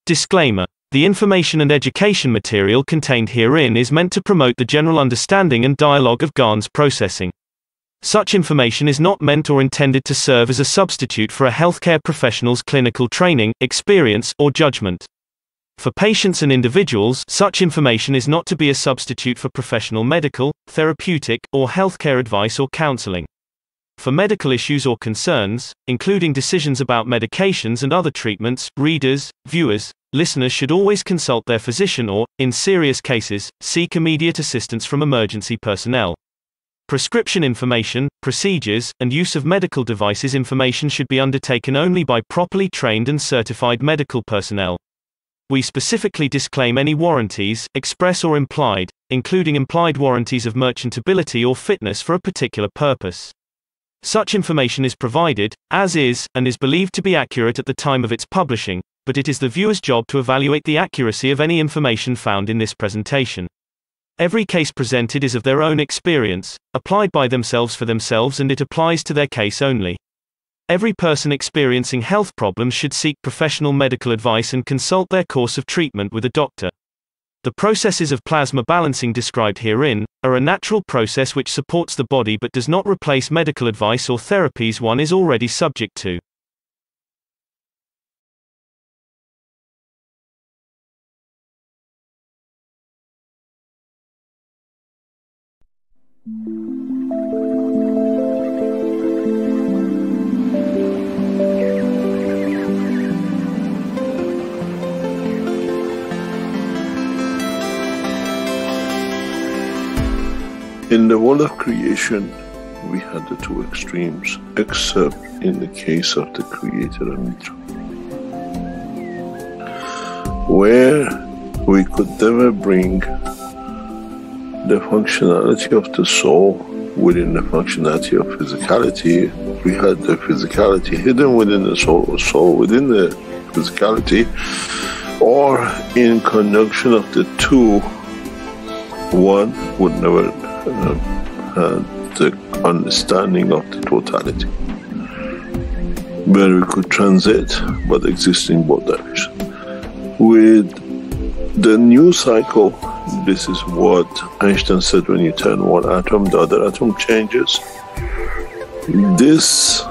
Disclaimer: the information and education material contained herein is meant to promote the general understanding and dialogue of GANs processing. Such information is not meant or intended to serve as a substitute for a healthcare professional's clinical training, experience, or judgment. For patients and individuals, such information is not to be a substitute for professional medical, therapeutic, or healthcare advice or counseling. For medical issues or concerns, including decisions about medications and other treatments, readers, viewers, listeners should always consult their physician or, in serious cases, seek immediate assistance from emergency personnel. Prescription information, procedures, and use of medical devices information should be undertaken only by properly trained and certified medical personnel. We specifically disclaim any warranties, express or implied, including implied warranties of merchantability or fitness for a particular purpose. Such information is provided, as is, and is believed to be accurate at the time of its publishing, but it is the viewer's job to evaluate the accuracy of any information found in this presentation. Every case presented is of their own experience, applied by themselves for themselves, and it applies to their case only. Every person experiencing health problems should seek professional medical advice and consult their course of treatment with a doctor. The processes of plasma balancing described herein are a natural process which supports the body but does not replace medical advice or therapies one is already subject to. In the world of creation, we had the two extremes, except in the case of the Creator and Mitra, where we could never bring the functionality of the soul within the functionality of physicality. We had the physicality hidden within the soul, or soul within the physicality, or in conjunction of the two, one would never had the understanding of the totality, where we could transit but exist in both directions. With the new cycle, this is what Einstein said: when you turn one atom, the other atom changes. This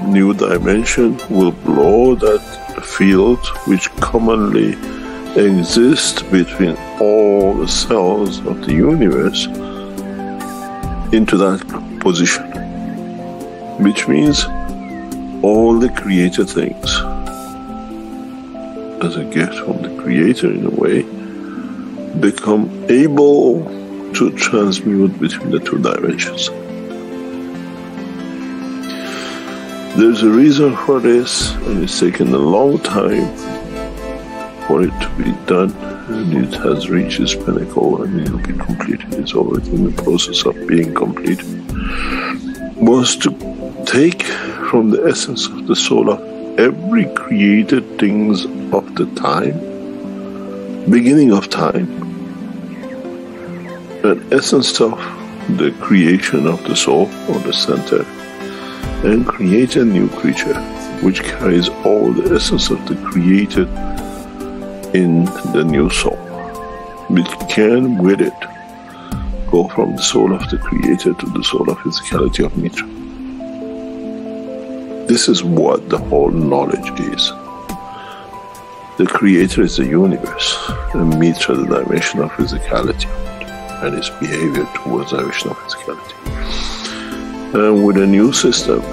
new dimension will blow that field which commonly exists between all the cells of the universe into that position, which means all the created things, as a gift from the Creator in a way, become able to transmute between the two dimensions. There's a reason for this, and it's taken a long time for it to be done, and it has reached its pinnacle and it will be completed. It's already in the process of being completed. Was to take from the essence of the soul of every created things of the time, beginning of time, an essence of the creation of the soul or the center, and create a new creature which carries all the essence of the created in the new soul, which can with it go from the soul of the Creator to the soul of physicality of Mitra. This is what the whole knowledge is. The Creator is the universe, and Mitra the dimension of physicality and its behavior towards the dimension of physicality. And with a new system,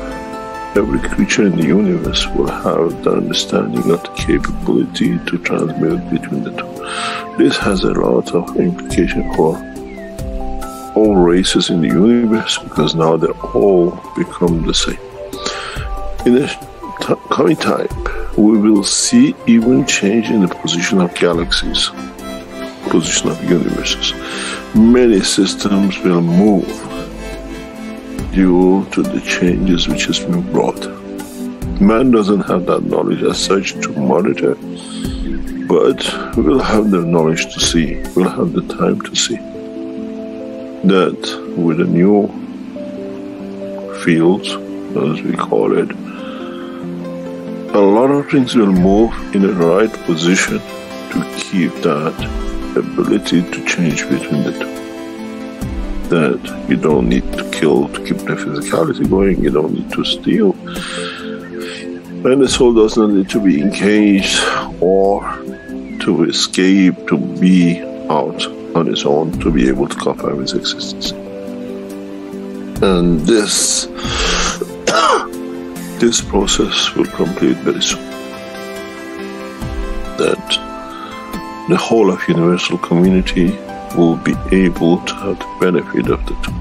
every creature in the universe will have the understanding of the capability to transmute between the two. This has a lot of implication for all races in the universe, because now they all become the same. In the coming time, we will see even change in the position of galaxies, position of universes. Many systems will move due to the changes which has been brought. Man doesn't have that knowledge as such to monitor, but we'll have the knowledge to see, we'll have the time to see that with the new fields, as we call it, a lot of things will move in the right position to keep that ability to change between the two. That you don't need to kill to keep the physicality going, you don't need to steal. And the soul does not need to be engaged or to escape, to be out on its own, to be able to confirm its existence. And this process will complete very soon. That the whole of universal community will be able to have the benefit of the two,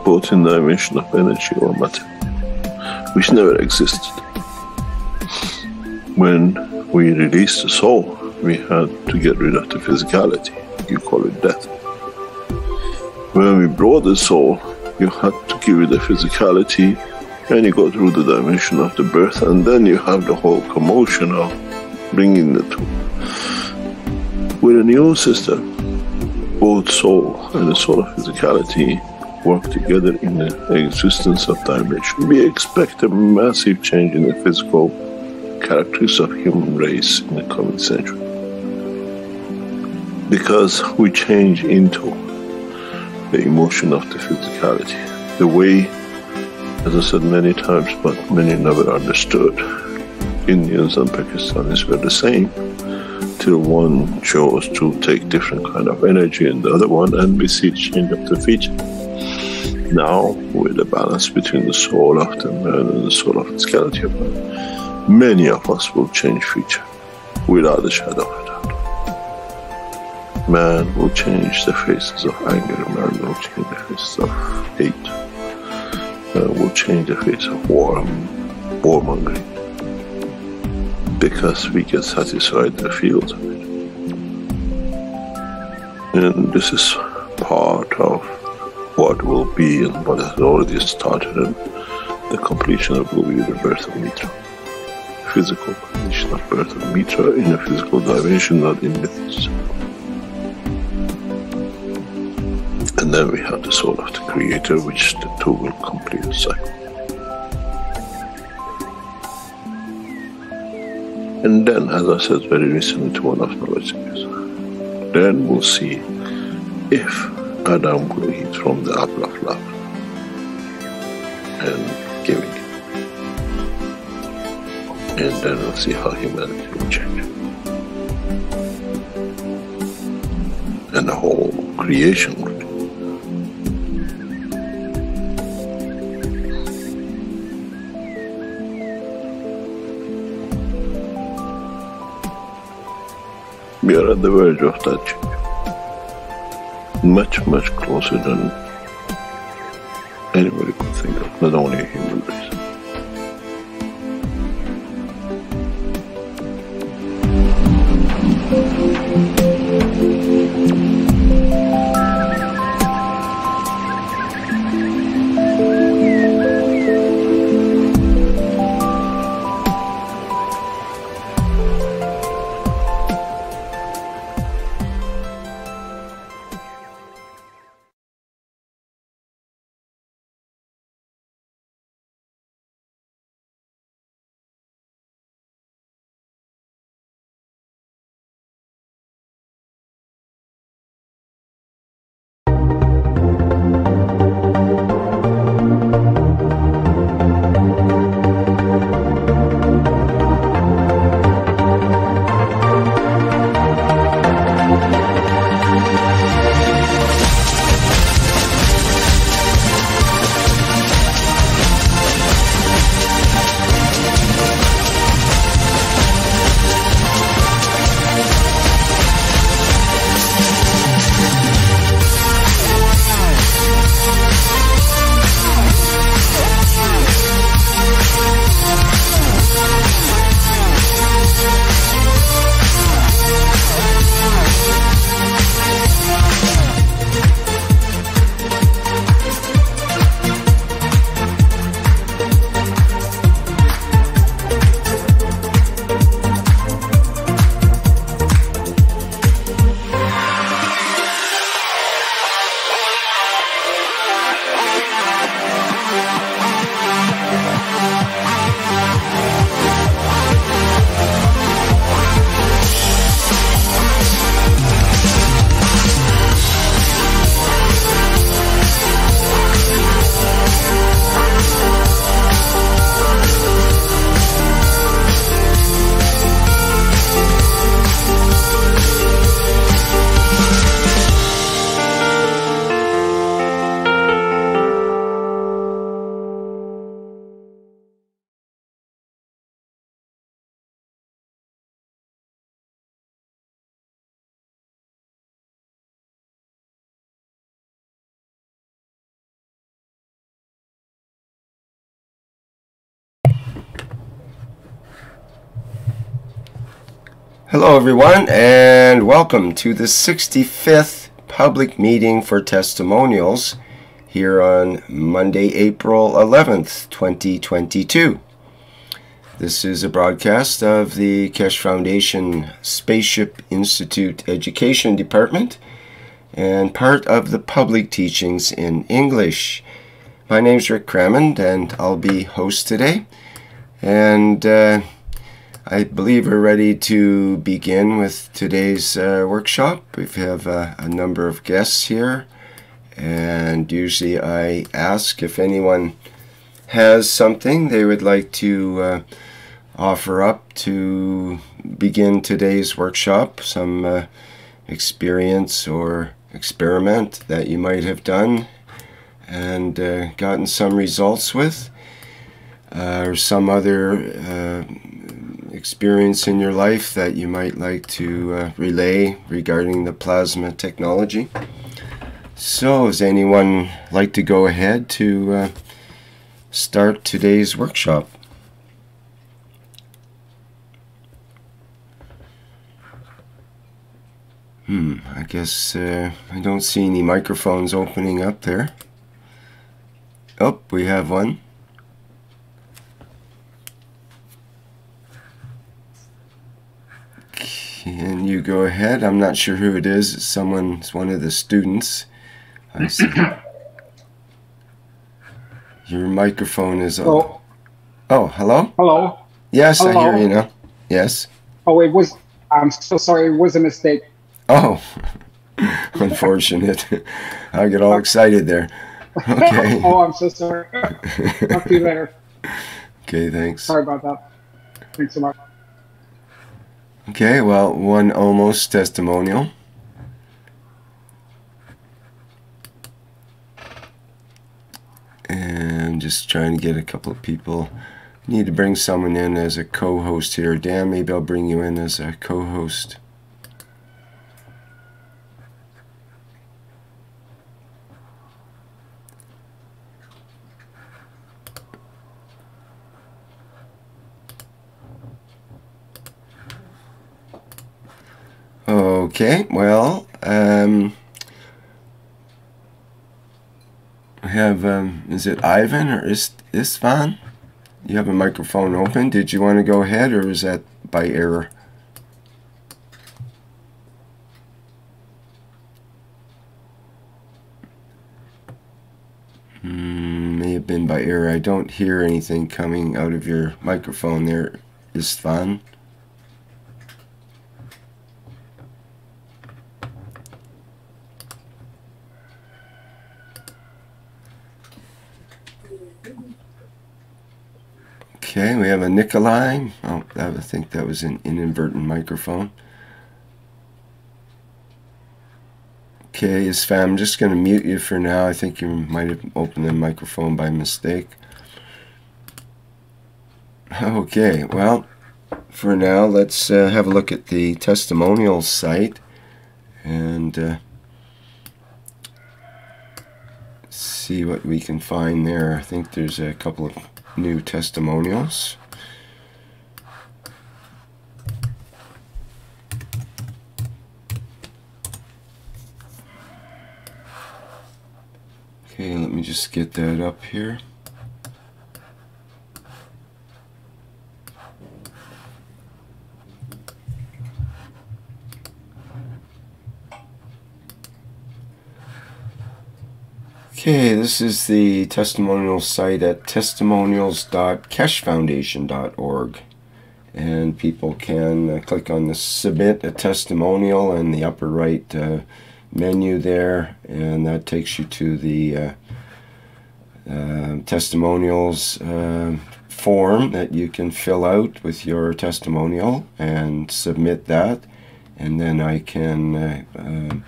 both in the dimension of energy or matter, which never existed. When we released the soul, we had to get rid of the physicality. You call it death. When we brought the soul, you had to give it the physicality, and you go through the dimension of the birth, and then you have the whole commotion of bringing the two. With a new system, both soul and the soul of physicality work together in the existence of dimension. We expect a massive change in the physical characteristics of human race in the coming century, because we change into the emotion of the physicality. The way, as I said many times, but many never understood, Indians and Pakistanis were the same, till one chose to take different kind of energy in the other one, and we see the change of the feature. Now, with the balance between the soul of the man and the soul of physicality of man, many of us will change feature, without a shadow of a doubt. Man will change the faces of anger, man will change the faces of hate, man will change the face of warmongering, because we get satisfied in the fields of it. And this is part of what will be and what has already started, and the completion of will be the birth of Mitra. Physical completion of birth of Mitra in a physical dimension, not in myths. And then we have the soul of the Creator, which the two will complete the cycle. And then, as I said very recently to one of knowledge seekers, then we'll see if Adam will eat from the apple of love and giving it. And then we'll see how humanity will change. And the whole creation will change. We are at the verge of that change. Much, much closer than anybody could think of, not only a human race. Hello everyone, and welcome to the 65th public meeting for Testimonials here on Monday, April 11th, 2022. This is a broadcast of the Keshe Foundation Spaceship Institute Education Department and part of the public teachings in English. My name's Rick Crammond and I'll be host today. And I believe we're ready to begin with today's workshop. We have a number of guests here, and usually I ask if anyone has something they would like to offer up to begin today's workshop, some experience or experiment that you might have done and gotten some results with, or some other experience in your life that you might like to relay regarding the plasma technology. So, does anyone like to go ahead to start today's workshop? I guess I don't see any microphones opening up there. Oh, we have one. Can you go ahead? I'm not sure who it is. It's one of the students. I see. Your microphone is on. Oh, hello? Hello? Yes, hello? I hear you now. Yes? Oh, I'm so sorry, it was a mistake. Oh, unfortunate. I get all excited there. Okay. Oh, I'm so sorry. Talk to you later. Okay, thanks. Sorry about that. Thanks so much. Okay, well, one almost testimonial. And just trying to get a couple of people. Need to bring someone in as a co-host here. Dan, maybe I'll bring you in as a co-host. Okay, well, I have, is it Ivan or Istvan? You have a microphone open. Did you want to go ahead, or is that by error? May have been by error. I don't hear anything coming out of your microphone there, Istvan. Okay, we have a Nikolai. Oh, I think that was an inadvertent microphone. Okay, I'm just going to mute you for now. I think you might have opened the microphone by mistake. Okay, well, for now, let's have a look at the testimonials site and see what we can find there. I think there's a couple of new testimonials. Okay, let me just get that up here. Okay, this is the testimonial site at testimonials.keshefoundation.org, and people can click on the Submit a Testimonial in the upper right menu there, and that takes you to the testimonials form that you can fill out with your testimonial and submit that, and then I can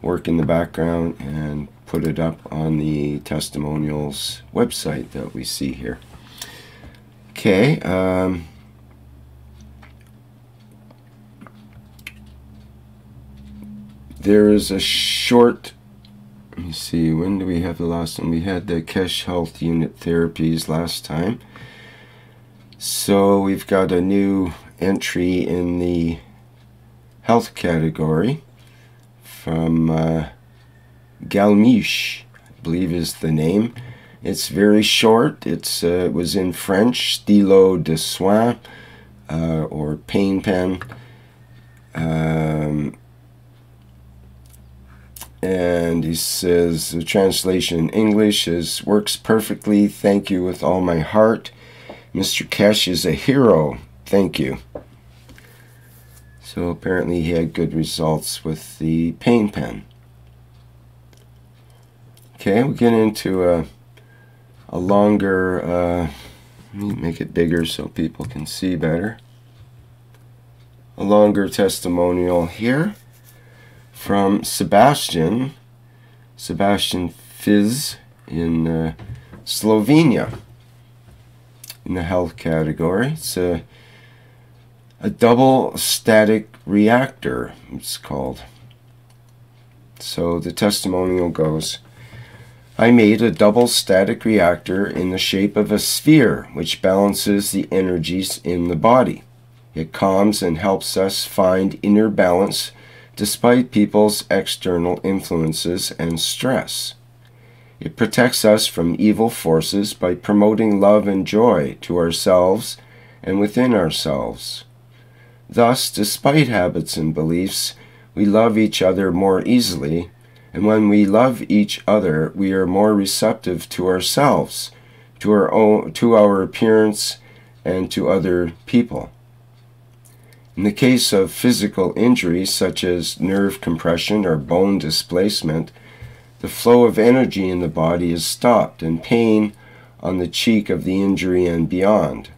work in the background and put it up on the testimonials website that we see here. Okay, there is a short, let me see, when do we have the last one? We had the Keshe Health Unit Therapies last time. So we've got a new entry in the health category from Galmiche, I believe is the name. It's very short. It was in French, stylo de soin, or pain pen. And he says, the translation in English is, works perfectly, thank you with all my heart. Mr. Keshe is a hero, thank you. So apparently he had good results with the pain pen. Okay, we'll get into a longer, let me make it bigger so people can see better. A longer testimonial here from Sebastian Fiz in Slovenia in the health category. It's a double static reactor, it's called. So the testimonial goes, I made a double static reactor in the shape of a sphere which balances the energies in the body. It calms and helps us find inner balance despite people's external influences and stress. It protects us from evil forces by promoting love and joy to ourselves and within ourselves. Thus, despite habits and beliefs, we love each other more easily, and when we love each other, we are more receptive to ourselves, to our appearance, and to other people. In the case of physical injuries such as nerve compression or bone displacement, the flow of energy in the body is stopped and pain on the cheek of the injury and beyond.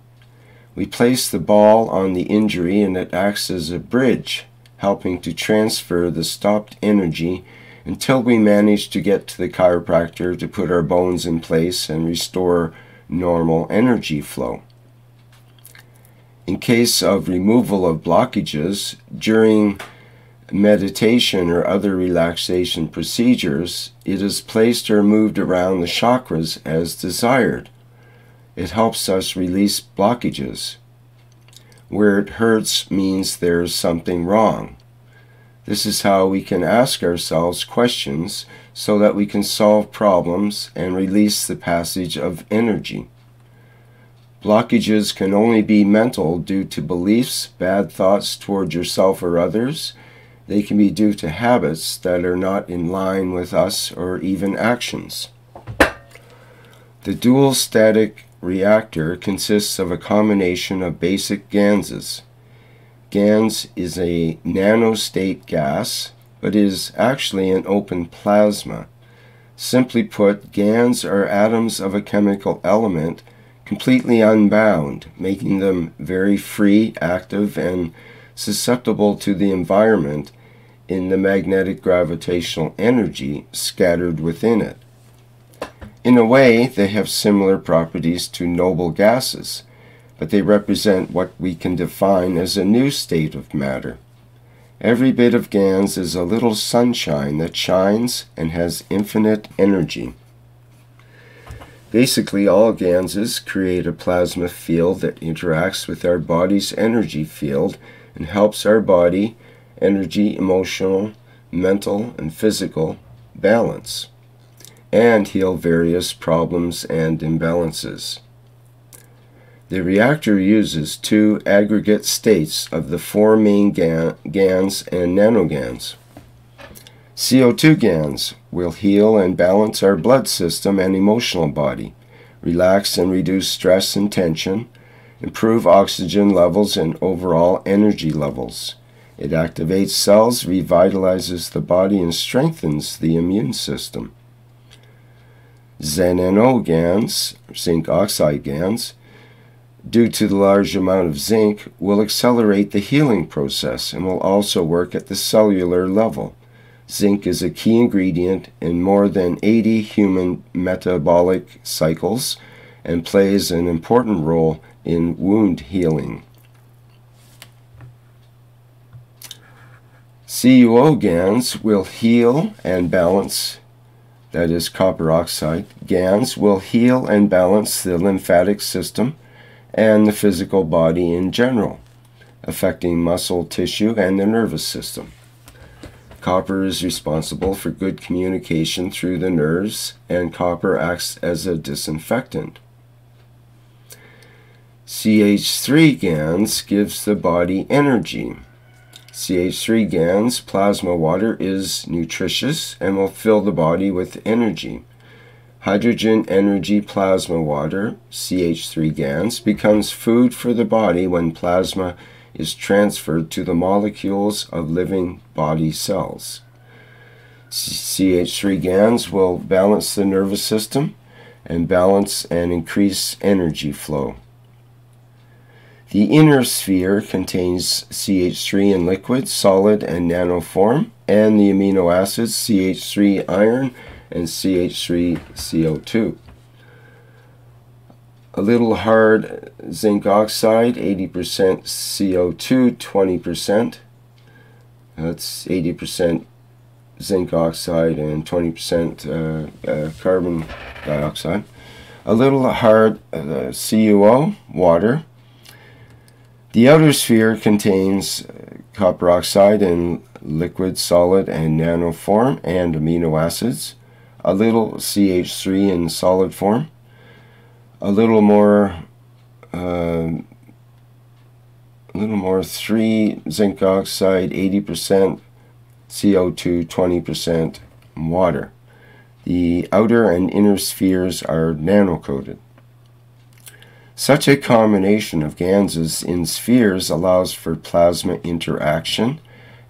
We place the ball on the injury and it acts as a bridge, helping to transfer the stopped energy until we manage to get to the chiropractor to put our bones in place and restore normal energy flow. In case of removal of blockages, during meditation or other relaxation procedures, it is placed or moved around the chakras as desired. It helps us release blockages. Where it hurts means there is something wrong. This is how we can ask ourselves questions so that we can solve problems and release the passage of energy. Blockages can only be mental due to beliefs, bad thoughts toward yourself or others. They can be due to habits that are not in line with us or even actions. The dual static reactor consists of a combination of basic ganses. GANS is a nanostate gas, but is actually an open plasma. Simply put, GANS are atoms of a chemical element completely unbound, making them very free, active, and susceptible to the environment in the magnetic gravitational energy scattered within it. In a way, they have similar properties to noble gases, but they represent what we can define as a new state of matter. Every bit of GANS is a little sunshine that shines and has infinite energy. Basically, all GANSes create a plasma field that interacts with our body's energy field and helps our body, energy, emotional, mental, and physical balance, and heal various problems and imbalances. The reactor uses two aggregate states of the four main GANS and nanogans. CO2 GANS will heal and balance our blood system and emotional body, relax and reduce stress and tension, improve oxygen levels and overall energy levels. It activates cells, revitalizes the body, and strengthens the immune system. ZnO GANS, zinc oxide GANS, due to the large amount of zinc, will accelerate the healing process and will also work at the cellular level. Zinc is a key ingredient in more than 80 human metabolic cycles and plays an important role in wound healing. CuO GANS will heal and balance, that is copper oxide. GANS will heal and balance the lymphatic system and the physical body in general. affecting muscle tissue and the nervous system. Copper is responsible for good communication through the nerves, and copper acts as a disinfectant. CH3 GANs gives the body energy. CH3 GANs plasma water is nutritious and will fill the body with energy. Hydrogen energy plasma water, CH3 GANs, becomes food for the body when plasma is transferred to the molecules of living body cells. CH3 GANs will balance the nervous system and balance and increase energy flow. The inner sphere contains CH3 in liquid, solid, and nano form, and the amino acids CH3 iron and CH3 CO2. A little hard zinc oxide, 80% CO2, 20%. That's 80% zinc oxide and 20% carbon dioxide. A little hard CuO, water. The outer sphere contains copper oxide in liquid, solid, and nano form, and amino acids. A little CH3 in solid form. A little more 3 zinc oxide, 80% CO2, 20% water. The outer and inner spheres are nano-coated. Such a combination of GANs in spheres allows for plasma interaction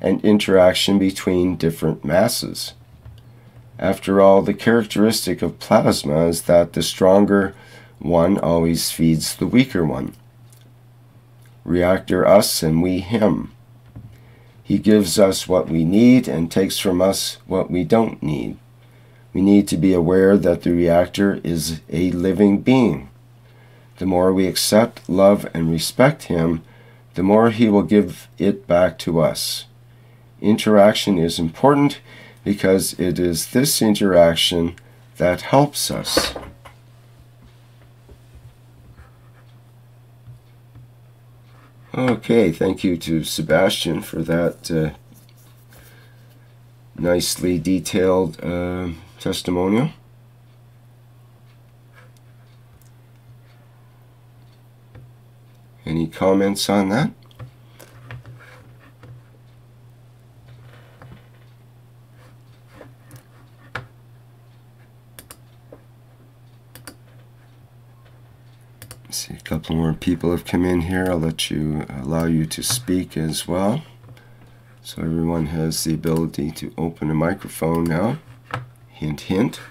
and interaction between different masses. After all, the characteristic of plasma is that the stronger one always feeds the weaker one. Reactor us and we him. He gives us what we need and takes from us what we don't need. We need to be aware that the reactor is a living being. The more we accept, love, and respect him, the more he will give it back to us. Interaction is important because it is this interaction that helps us. Okay, thank you to Sebastian for that nicely detailed testimonial. Any comments on that? See, a couple more people have come in here. I'll allow you to speak as well. So everyone has the ability to open a microphone now. Hint, hint.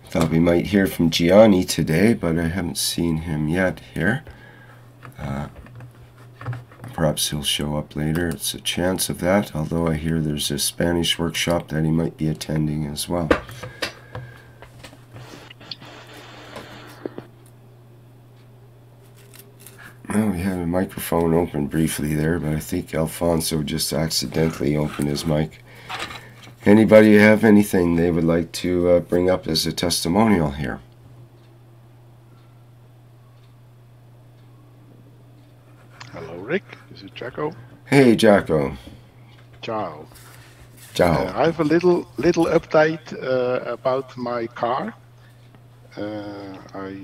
Thought we might hear from Gianni today, but I haven't seen him yet here. Perhaps he'll show up later. It's a chance of that, although I hear there's a Spanish workshop that he might be attending as well. Well, we had a microphone open briefly there, but I think Alfonso just accidentally opened his mic. Anybody have anything they would like to bring up as a testimonial here? Hello, Rick. This is Jacko. Hey, Jacko. Ciao. Ciao. I have a little update about my car. I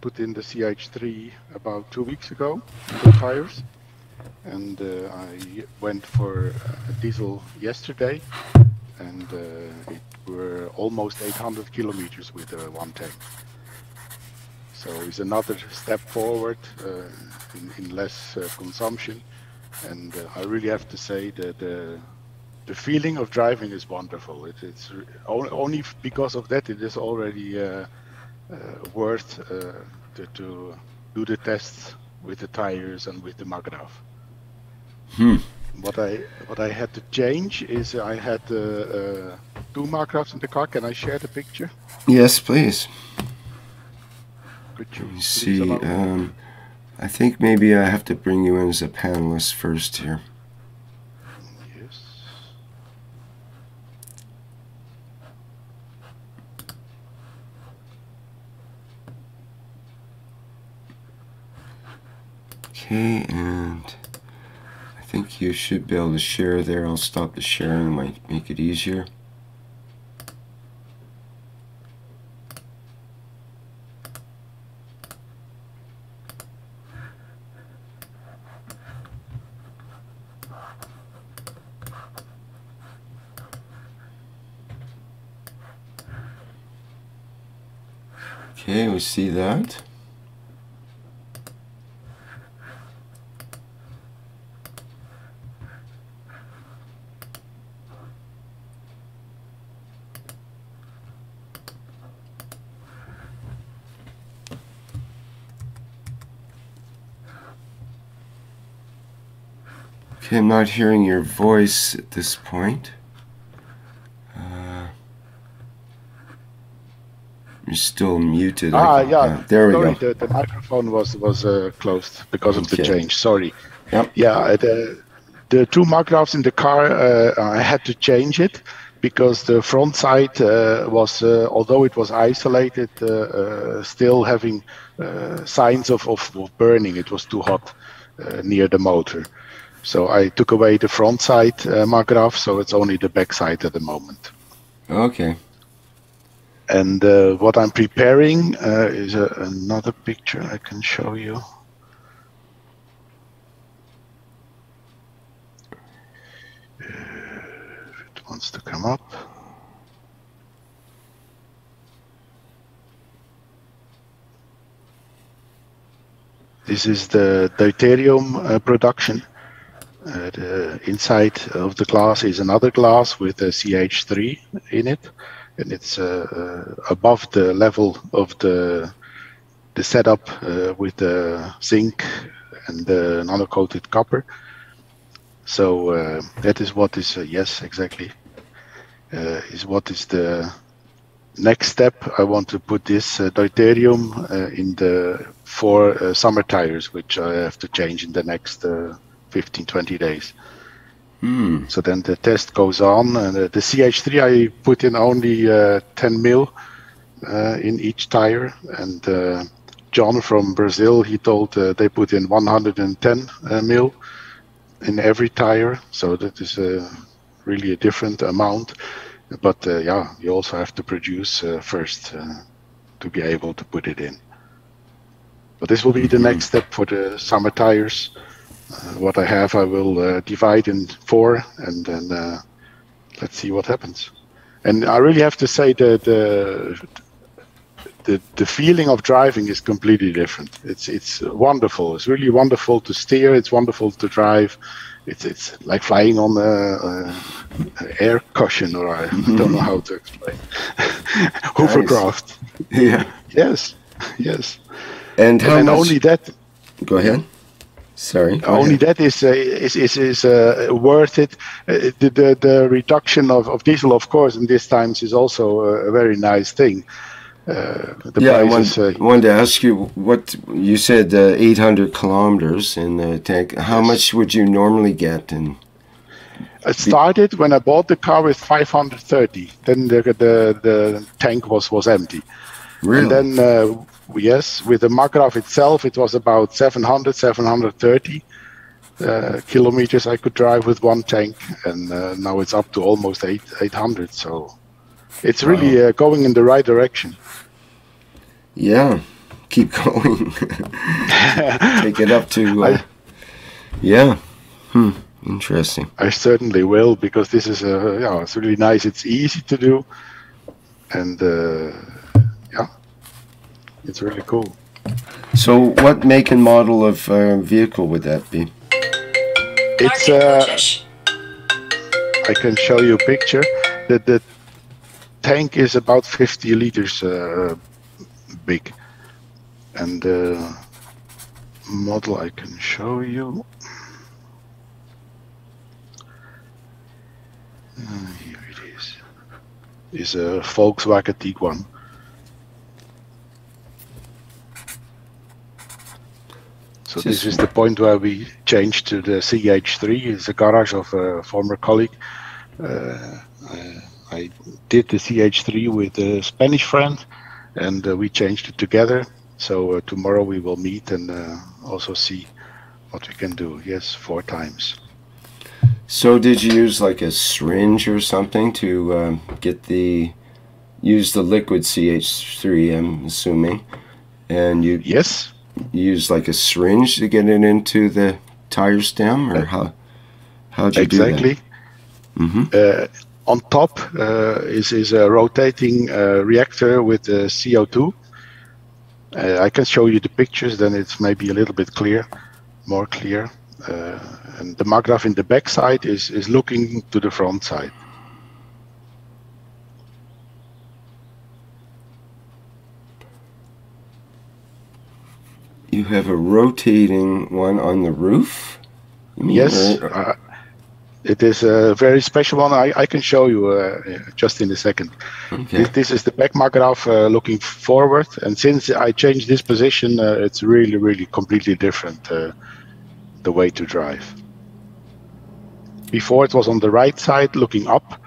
put in the CH3 about 2 weeks ago, the tires, and I went for a diesel yesterday, and it were almost 800 kilometers with one tank. So it's another step forward in less consumption, and I really have to say that the feeling of driving is wonderful. It's only because of that it is already worth to do the tests with the tires and with the Magraf. What I had to change is I had 2 Magrafs in the car. Can I share the picture? Yes, please. Could you See, I think maybe I have to bring you in as a panelist first here. Yes. Okay, and I think you should be able to share there. I'll stop the sharing, might make it easier. Okay, we see that. Okay, I'm not hearing your voice at this point. You're still muted. Yeah. There we Sorry, go. the microphone was closed because of the Okay. change. Sorry. Yep. Yeah, the two magraphs in the car, I had to change it because the front side was, although it was isolated, still having signs of burning. It was too hot near the motor. So I took away the front side magraph, so it's only the back side at the moment. Okay. And what I'm preparing is another picture I can show you. If it wants to come up. This is the deuterium production. The inside of the glass is another glass with a CH3 in it, and it's above the level of the setup with the zinc and the nano-coated copper. So that is what is yes, exactly, is what is the next step. I want to put this deuterium in the 4 summer tires, which I have to change in the next 15-20 days. So then the test goes on, and the CH3 I put in only 10 mil in each tire, and John from Brazil, he told they put in 110 mil in every tire, so that is really a different amount. But yeah, you also have to produce first to be able to put it in. But this will be the next step for the summer tires. What I have, I will divide in 4, and then let's see what happens. And I really have to say that the feeling of driving is completely different. It's wonderful. It's really wonderful to steer. It's wonderful to drive. It's like flying on an air cushion, or I don't know how to explain. Hovercraft. Yeah. Yes. Yes. And how much? Only that. Go ahead. Sorry. Only that is worth it. The reduction of diesel, of course, in these times is also a very nice thing. I wanted to ask you, what you said, 800 kilometers in the tank. How much would you normally get? I started when I bought the car with 530. Then the tank was empty. Really? And then yes, with the magraph itself, it was about 730 kilometers I could drive with one tank, and now it's up to almost 800. So it's really going in the right direction. Yeah, keep going. Take it up to. Yeah. Interesting. I certainly will, because this is it's really nice. It's easy to do, and yeah, it's really cool. So, what make and model of vehicle would that be? It's I can show you a picture. The tank is about 50 liters big, and the model I can show you. Here it is. Is a Volkswagen Tiguan. So this is the point where we changed to the CH3. It's a garage of a former colleague. I did the CH3 with a Spanish friend, and we changed it together. So tomorrow we will meet and also see what we can do. Yes, 4 times. So did you use like a syringe or something to use the liquid CH3, I'm assuming, and you Yes. use like a syringe to get it into the tire stem, or how'd you do that? Exactly. On top is a rotating reactor with CO2. I can show you the pictures, then it's maybe a little bit more clear. And the maggrav in the back side is looking to the front side. You have a rotating one on the roof? Yes, it is a very special one. I can show you just in a second. Okay. This is the back maggrav looking forward, and since I changed this position, it's really completely different, the way to drive. Before it was on the right side looking up.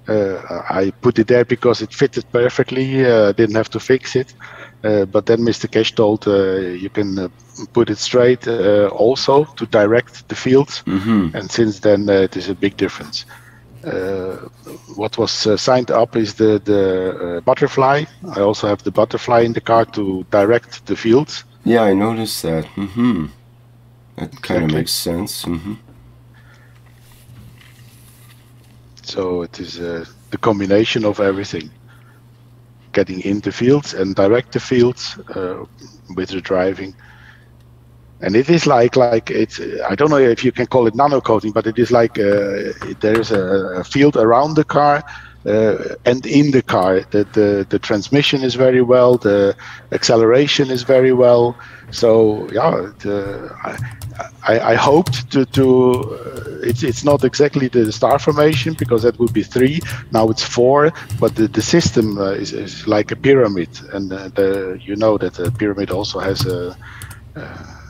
I put it there because it fitted perfectly, didn't have to fix it. But then Mr. Keshe told you can put it straight also to direct the fields. And since then it is a big difference. What was signed up is the butterfly. I also have the butterfly in the car to direct the fields. Yeah, I noticed that. That kind of makes sense. So it is the combination of everything. Getting in the fields and direct the fields with the driving. And it is like it's, I don't know if you can call it nano coating, but it is like there's a field around the car and in the car. The transmission is very well, the acceleration is very well. So yeah, I hoped to it's not exactly the star formation, because that would be 3. Now it's 4, but the system is like a pyramid, and you know that the pyramid also has a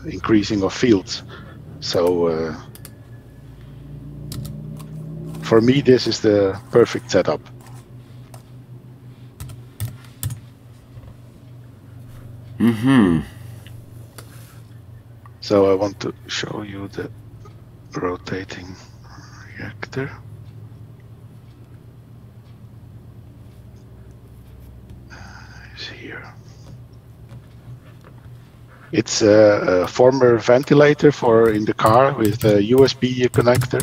increasing of fields. So for me, this is the perfect setup. So I want to show you the rotating reactor. It's here. It's a former ventilator for in the car with a USB connector.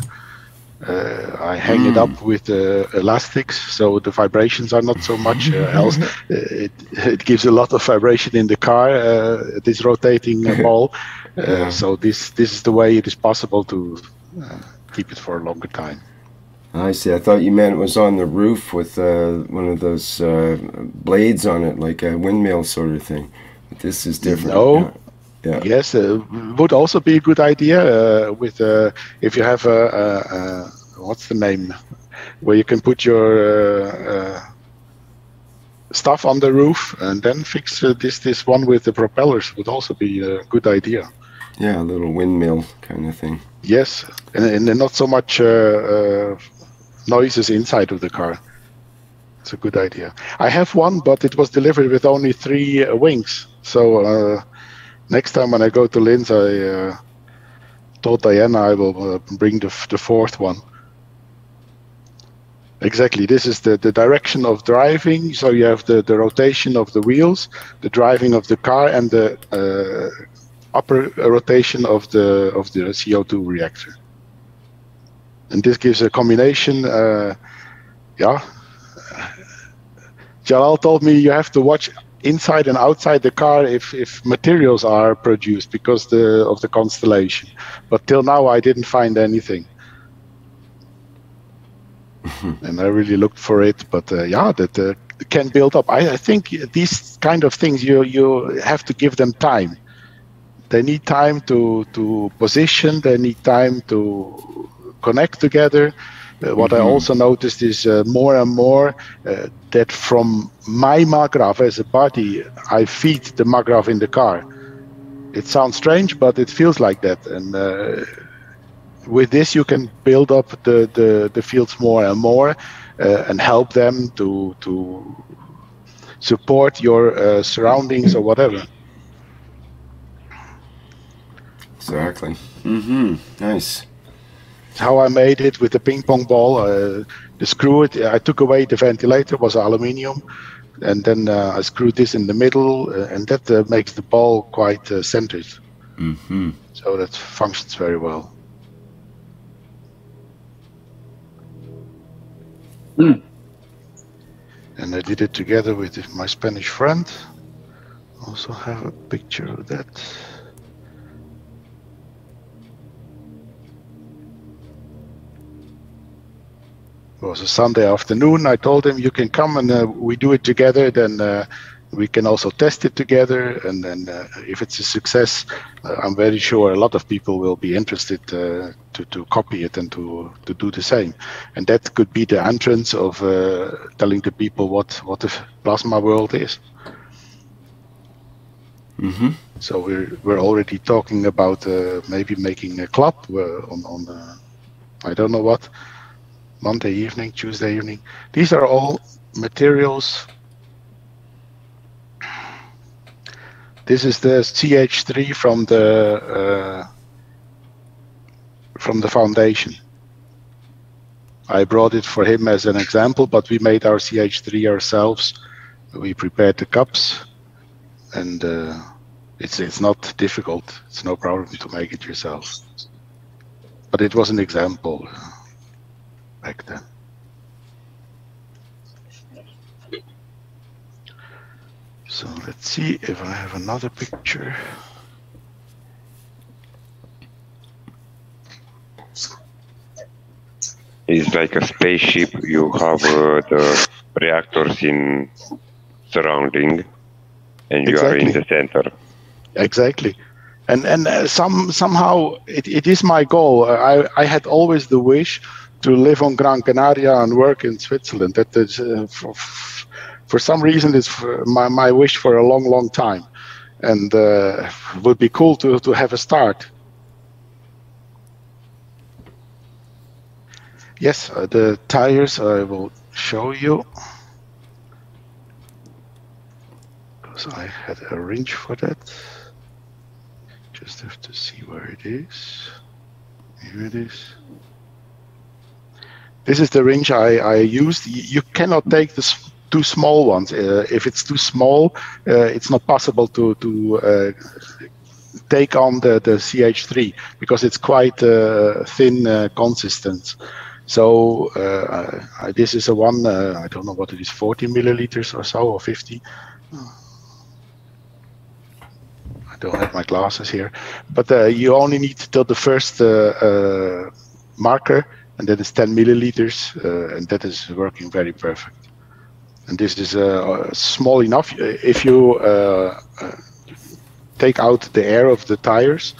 I hang it up with elastics, so the vibrations are not so much. Else, it gives a lot of vibration in the car. This rotating ball. So this is the way it is possible to keep it for a longer time. I see. I thought you meant it was on the roof with one of those blades on it, like a windmill sort of thing. But this is different. No. Yeah. Yes, would also be a good idea with if you have a what's the name, where you can put your stuff on the roof and then fix this one with the propellers would also be a good idea. Yeah, a little windmill kind of thing. Yes, and not so much noises inside of the car. It's a good idea. I have one, but it was delivered with only 3 wings. So next time when I go to Linz, I told Diana I will bring the 4th one. Exactly, this is the direction of driving. So you have the rotation of the wheels, the driving of the car, and the upper rotation of the CO2 reactor. And this gives a combination. Yeah, Jalal told me you have to watch inside and outside the car if materials are produced because of the constellation. But till now I didn't find anything. And I really looked for it, but yeah, that can build up. I think these kind of things you have to give them time. They need time to position. They need time to connect together. What I also noticed is more and more that from my maggrav as a body, I feed the maggrav in the car. It sounds strange, but it feels like that. And with this, you can build up the fields more and more and help them to support your surroundings or whatever. Exactly. Nice. How I made it with the ping pong ball. The screw, I took away the ventilator, was aluminium, and then I screwed this in the middle, and that makes the ball quite centered. So that functions very well. And I did it together with my Spanish friend. Also have a picture of that. It was a Sunday afternoon. I told him, you can come and we do it together. Then we can also test it together. And then if it's a success, I'm very sure a lot of people will be interested to copy it and to do the same. And that could be the entrance of telling the people what the plasma world is. So we're already talking about maybe making a club on I don't know what, Monday evening, Tuesday evening. These are all materials. This is the CH3 from the foundation. I brought it for him as an example, but we made our CH3 ourselves. We prepared the cups, and it's not difficult. It's no problem to make it yourself. But it was an example back then. So let's see if I have another picture. It's like a spaceship. You have the reactors in surrounding, and you are in the center. Exactly. And somehow it is my goal. I had always the wish to live on Gran Canaria and work in Switzerland. That is, for some reason, it's my wish for a long time, and it would be cool to have a start. Yes, the tires I will show you, because I had a wrench for that. Just have to see where it is. Here it is. This is the wrench I used. You cannot take the too small ones. If it's too small, it's not possible to take on the CH3 because it's quite thin consistence. So this is a one, I don't know what it is, 40 milliliters or so, or 50. I don't have my glasses here, but you only need till the first marker, and that is 10 milliliters, and that is working very perfect. And this is small enough. If you take out the air of the tires,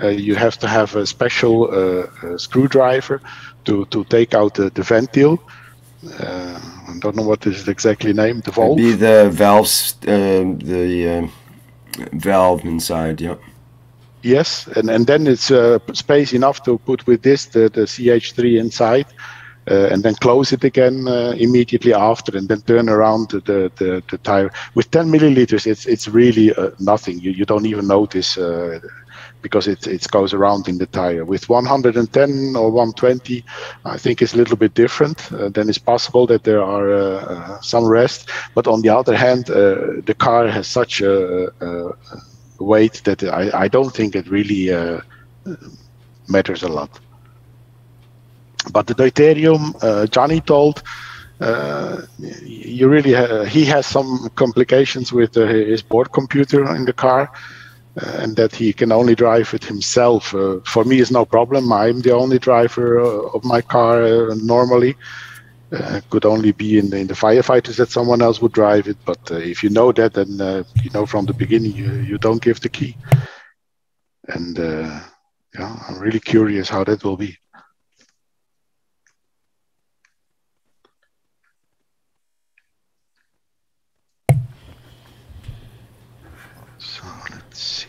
you have to have a special screwdriver to take out the ventile. I don't know what is exactly named, the valve. It'd be the valves, the valve inside, yeah. Yes, and then it's space enough to put with this the CH3 inside, and then close it again immediately after, and then turn around the tire. With 10 milliliters, it's really nothing. You don't even notice because it goes around in the tire. With 110 or 120, I think it's a little bit different. Then it's possible that there are some rest. But on the other hand, the car has such a weight that I don't think it really matters a lot. But the deuterium, Johnny told, you really he has some complications with his board computer in the car, and that he can only drive it himself. For me, it's no problem. I'm the only driver of my car normally. Could only be in the firefighters that someone else would drive it. But if you know that, then you know from the beginning you don't give the key. And yeah, I'm really curious how that will be. So let's see.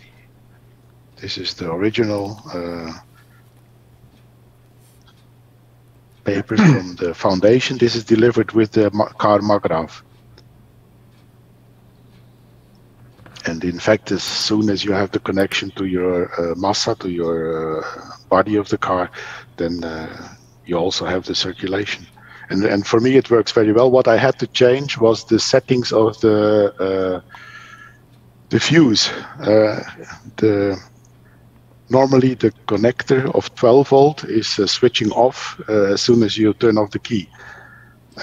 This is the original papers from the foundation. This is delivered with the car Magrav. And in fact, as soon as you have the connection to your massa, to your body of the car, then you also have the circulation. And for me, it works very well. What I had to change was the settings of the fuse. Normally, the connector of 12 volt is switching off as soon as you turn off the key.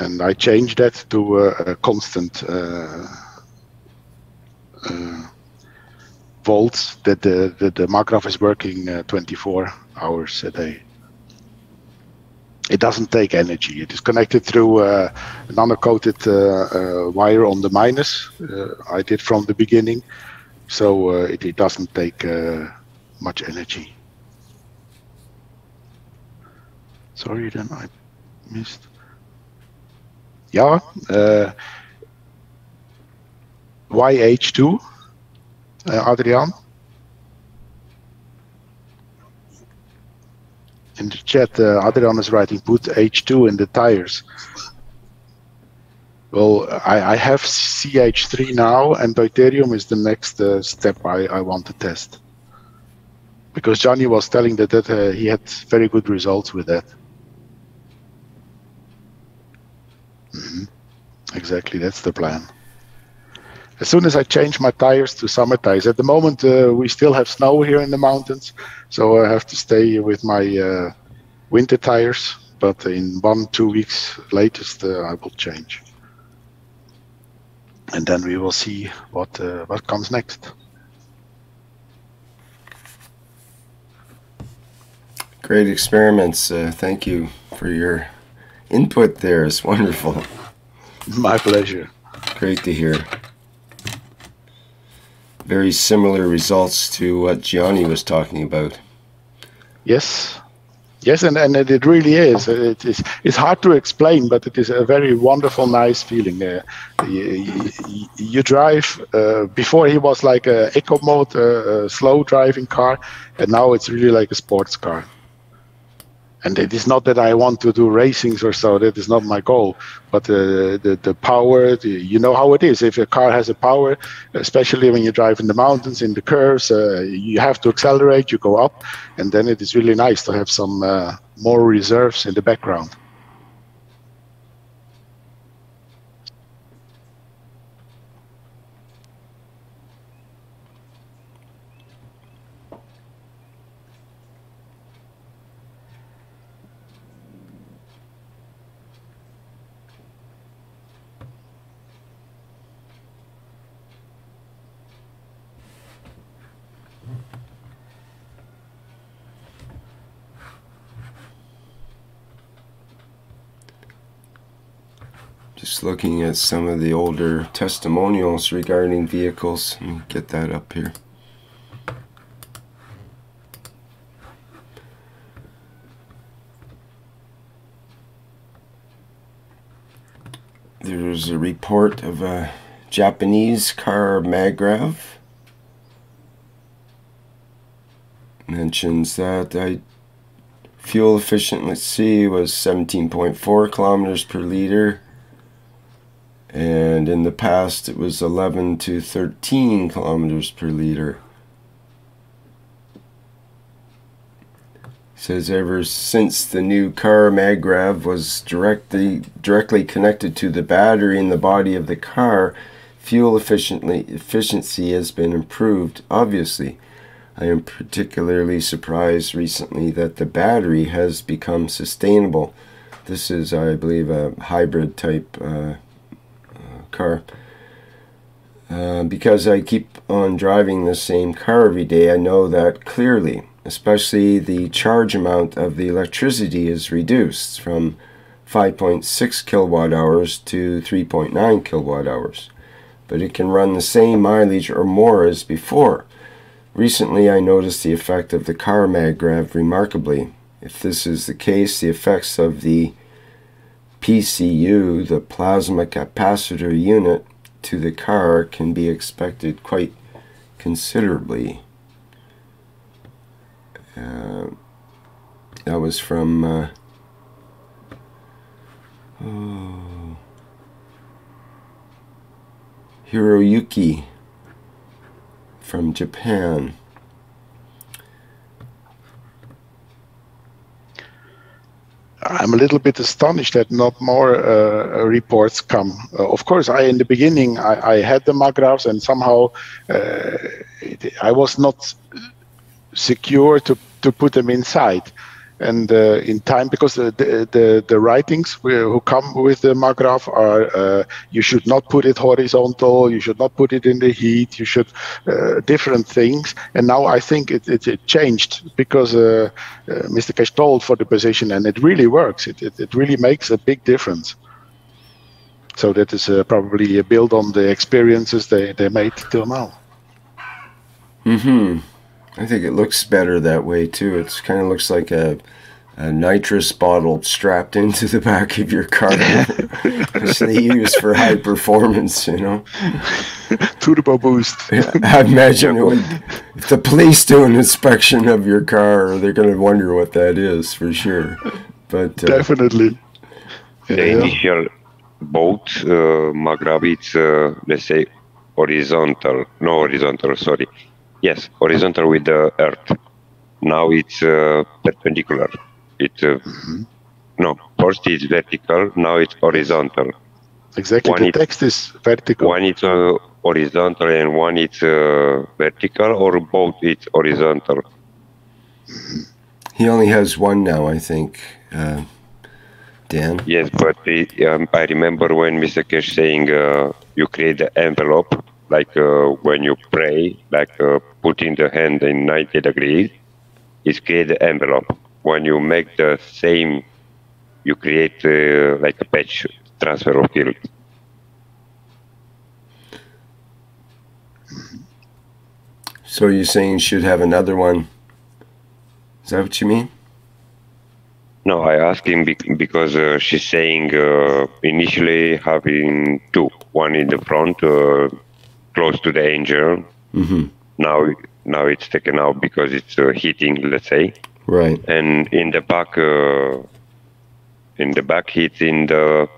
And I changed that to a constant volts that the Magraf is working 24 hours a day. It doesn't take energy. It is connected through a nano-coated wire on the minus. I did from the beginning, so it doesn't take much energy. Sorry, then I missed. Yeah, why H2, Adrian? In the chat, Adrian is writing, put H2 in the tires. Well, I have CH3 now, and deuterium is the next step I want to test. Because Johnny was telling that he had very good results with that. Exactly, that's the plan. As soon as I change my tires to summer tires, at the moment we still have snow here in the mountains, so I have to stay with my winter tires, but in 1-2 weeks latest I will change. And then we will see what comes next. Great experiments. Thank you for your input there. It's wonderful. My pleasure. Great to hear. Very similar results to what Gianni was talking about. Yes. Yes, and it really is. It's hard to explain, but it is a very wonderful, nice feeling. You drive. Before he was like a eco mode, a slow driving car, and now it's really like a sports car. And it is not that I want to do racings or so. That is not my goal. But the power, you know how it is. If a car has a power, especially when you drive in the mountains, in the curves, you have to accelerate, you go up. And then it is really nice to have some more reserves in the background. Just looking at some of the older testimonials regarding vehicles. Let me get that up here. There's a report of a Japanese car Magrav. Mentions that fuel efficiency was 17.4 kilometers per liter. And in the past it was 11 to 13 kilometers per liter. It says ever since the new car Magrav was directly connected to the battery in the body of the car, fuel efficiency has been improved. Obviously, I am particularly surprised recently that the battery has become sustainable. This is, I believe, a hybrid type car. Because I keep on driving the same car every day, I know that clearly. Especially the charge amount of the electricity is reduced from 5.6 kilowatt hours to 3.9 kilowatt hours. But it can run the same mileage or more as before. Recently I noticed the effect of the car Magrav remarkably. If this is the case, the effects of the PCU, the plasma capacitor unit, to the car can be expected quite considerably. That was from Hiroyuki from Japan. I'm a little bit astonished that not more reports come. Of course, in the beginning, I had the magraphs, and somehow I was not secure to put them inside. And in time, because the writings who come with the magraph are you should not put it horizontal, you should not put it in the heat, you should different things. And now I think it changed because Mr. Keshe told for the position, and it really works. It really makes a big difference. So that is probably built on the experiences they made till now. Mm-hmm. I think it looks better that way too. It kind of looks like a nitrous bottle strapped into the back of your car, which they use for high performance, you know. Turbo boost. I imagine it would, if the police do an inspection of your car, they're going to wonder what that is for sure. But definitely. The initial boat magrav, it's let's say horizontal. No, horizontal. Sorry. Yes, horizontal with the earth. Now it's perpendicular. It's no, first it's vertical. Now it's horizontal. Exactly. One the text is vertical. One is horizontal and one is vertical, or both it's horizontal. He only has one now, I think, Dan. Yes, but I remember when Mr. Keshe saying you create the envelope, like when you pray, like putting the hand in 90 degrees, is create the envelope. When you make the same, you create like a patch transfer of field. So you're saying you should have another one? Is that what you mean? No, I asked him because she's saying initially having two, one in the front, close to the engine. Mm-hmm. Now it's taken out because it's heating, let's say. Right. And in the back it's in the,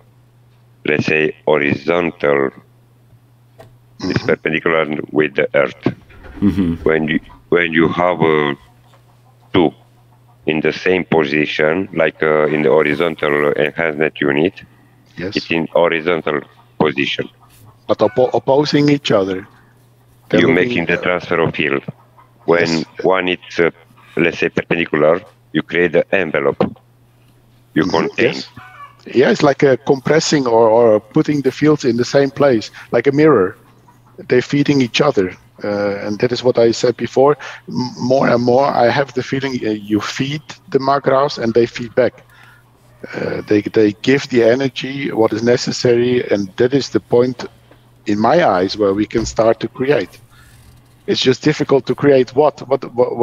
let's say, horizontal. It's perpendicular with the earth. Mm-hmm. When you have two in the same position, like in the horizontal enhancement unit, yes, it's in horizontal position. But opposing each other. You're making the transfer of field. When one is, let's say, perpendicular, you create the envelope. You contain. Yes. Yeah, it's like compressing or putting the fields in the same place, like a mirror. They're feeding each other. And that is what I said before. More and more, I have the feeling you feed the magraphs and they feed back. They give the energy, what is necessary, and that is the point, in my eyes, where we can start to create. It's just difficult to create what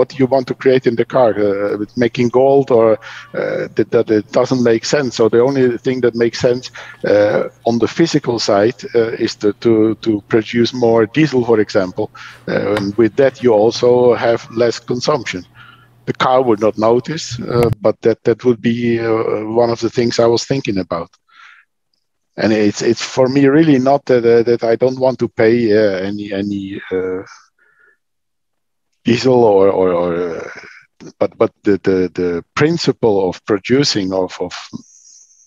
do you want to create in the car? With making gold, or that it doesn't make sense. So the only thing that makes sense on the physical side is to produce more diesel, for example. And with that, you also have less consumption. The car would not notice, but that would be one of the things I was thinking about. And it's for me really not that I don't want to pay any diesel but the principle of producing of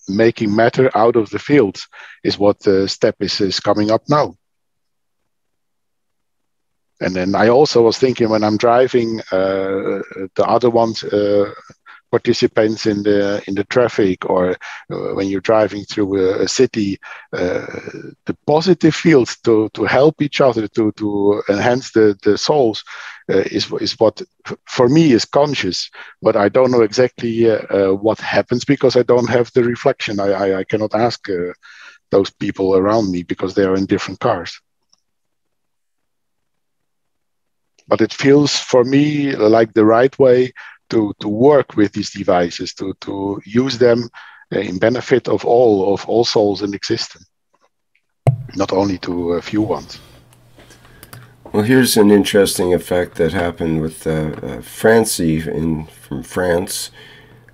making matter out of the fields is what the step is coming up now. And then I also was thinking, when I'm driving the other ones, participants in the traffic, or when you're driving through a city, the positive fields to help each other to enhance the souls is what for me is conscious. But I don't know exactly what happens because I don't have the reflection. I cannot ask those people around me because they are in different cars. But it feels for me like the right way to work with these devices, to use them in benefit of all souls in existence, not only to a few ones. Well, here's an interesting effect that happened with Francie from France,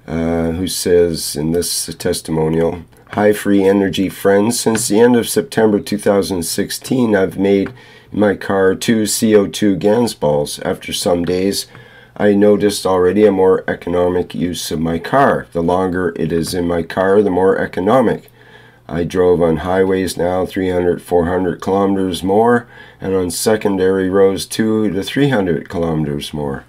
who says in this testimonial, "Hi, free energy friends. Since the end of September 2016, I've made in my car 2 CO2 GANs balls. After some days, I noticed already a more economic use of my car. The longer it is in my car, the more economic. I drove on highways now 300, 400 kilometers more, and on secondary roads 200 to 300 kilometers more.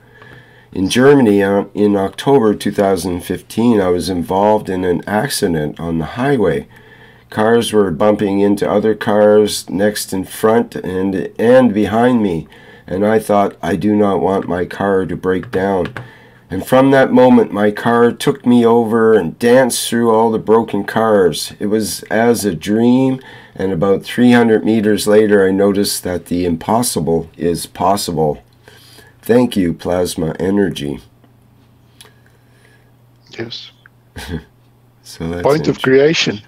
In Germany, in October 2015, I was involved in an accident on the highway. Cars were bumping into other cars next in front and behind me, and I thought, I do not want my car to break down. And from that moment, my car took me over and danced through all the broken cars. It was as a dream, and about 300 meters later, I noticed that the impossible is possible. Thank you, plasma energy. Yes. So that's Point of creation.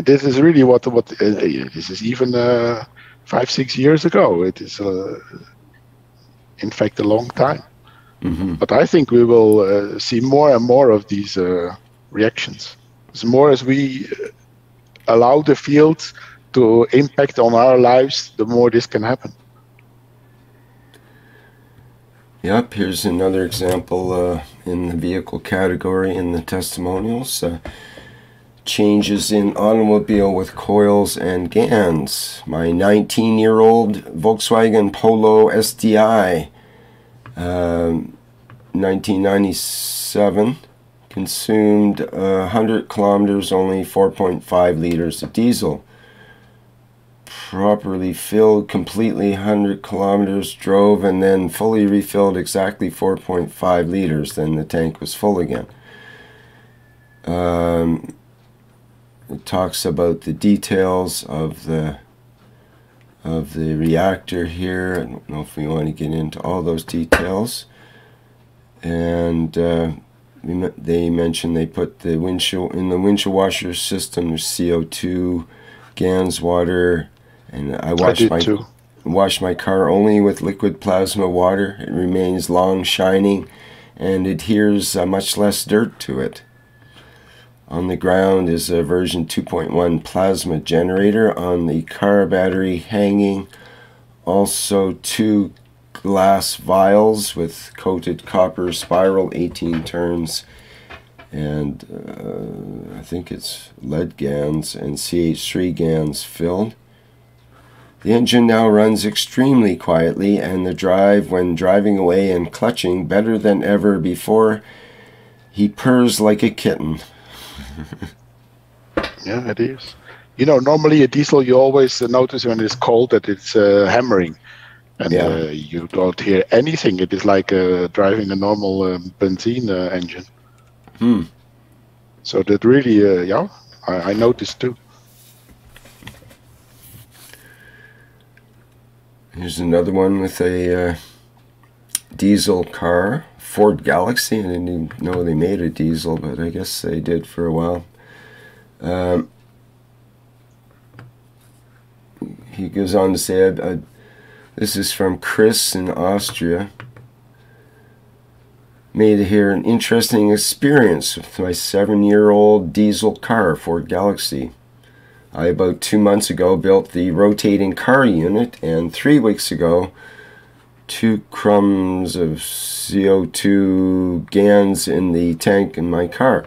This is really what this is even 5-6 years ago. It is in fact a long time. Mm-hmm. But I think we will see more and more of these reactions. As more as we allow the field to impact on our lives, the more this can happen. Yep, here's another example in the vehicle category in the testimonials. Changes in automobile with coils and GANs. My 19-year-old Volkswagen Polo SDI, 1997, consumed 100 kilometers, only 4.5 liters of diesel. Properly filled completely 100 kilometers, drove, and then fully refilled exactly 4.5 liters. Then the tank was full again. It talks about the details of the reactor here. I don't know if we want to get into all those details. And they mentioned they put the windshield in the windshield washer system. There's CO2, GANs water, and I wash my car only with liquid plasma water. It remains long, shining, and adheres much less dirt to it. On the ground is a version 2.1 plasma generator on the car battery hanging. Also 2 glass vials with coated copper spiral, 18 turns, and I think it's lead GANs and CH3 GANs filled. The engine now runs extremely quietly, and the drive when driving away and clutching better than ever before. He purrs like a kitten. Yeah, it is. You know, normally a diesel, you always notice when it's cold that it's hammering, and you don't hear anything. It is like driving a normal benzene engine. So that really, I noticed too. Here's another one with a diesel car, Ford Galaxy. I didn't even know they made a diesel, but I guess they did for a while. He goes on to say, this is from Chris in Austria. Made here an interesting experience with my 7-year-old diesel car, Ford Galaxy. I, about 2 months ago, built the rotating car unit, and 3 weeks ago, 2 crumbs of CO2 GANs in the tank in my car.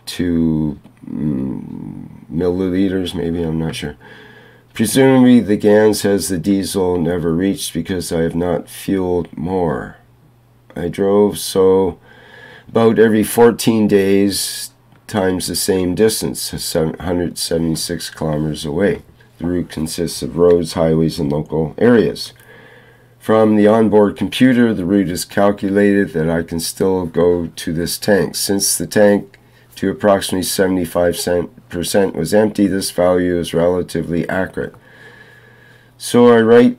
2 milliliters, maybe, I'm not sure. Presumably the GANs has the diesel never reached because I have not fueled more. I drove so about every 14 days times the same distance, 176 kilometers away. The route consists of roads, highways, and local areas. From the onboard computer, the route is calculated that I can still go to this tank. Since the tank to approximately 75% was empty, this value is relatively accurate. So I write,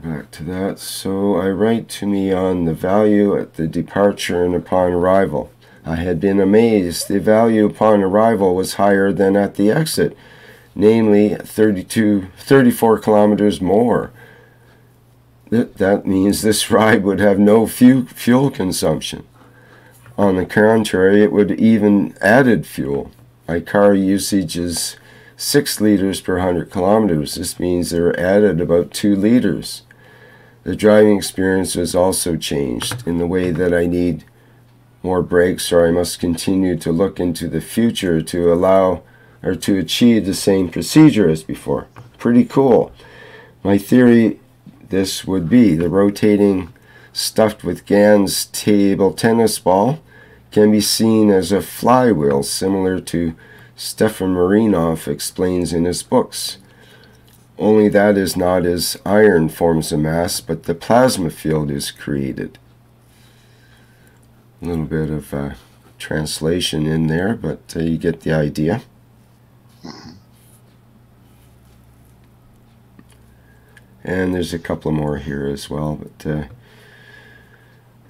back to that. So I write to me on the value at the departure and upon arrival. I had been amazed. The value upon arrival was higher than at the exit, namely 34 kilometers more. That means this ride would have no fuel consumption. On the contrary, it would even added fuel. My car usage is 6 liters per 100 kilometers. This means they're added about 2 liters. The driving experience has also changed in the way that I need more brakes, or I must continue to look into the future to allow or to achieve the same procedure as before. Pretty cool. My theory, this would be the rotating stuffed with GAN's table tennis ball can be seen as a flywheel, similar to Stefan Marinov explains in his books. Only that is not as iron forms a mass, but the plasma field is created. A little bit of translation in there, but you get the idea. And there's a couple more here as well, but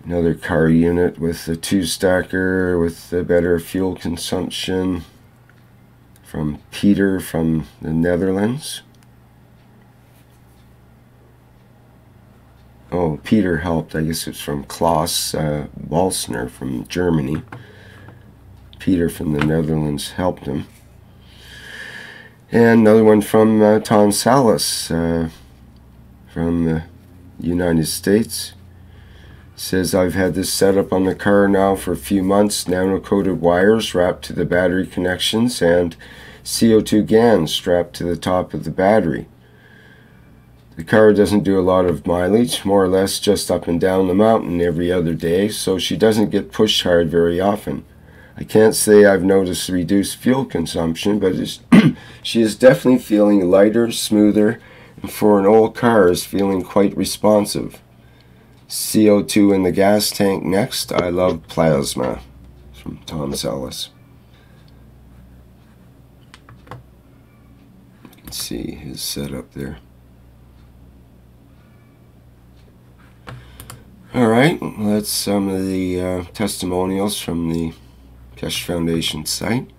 another car unit with a 2-stacker with a better fuel consumption from Peter from the Netherlands. Oh, Peter helped. I guess it's from Klaus Walsner from Germany. Peter from the Netherlands helped him. And another one from Tom Salas from the United States. Says, I've had this set up on the car now for a few months. Nano-coated wires wrapped to the battery connections and CO2 GAN strapped to the top of the battery. The car doesn't do a lot of mileage, more or less just up and down the mountain every other day, so she doesn't get pushed hard very often. I can't say I've noticed reduced fuel consumption, but she is definitely feeling lighter, smoother, and for an old car is feeling quite responsive. CO2 in the gas tank next. I love plasma. From Tom Salas. You can see his setup there. Alright, well, that's some of the testimonials from the Keshe Foundation site.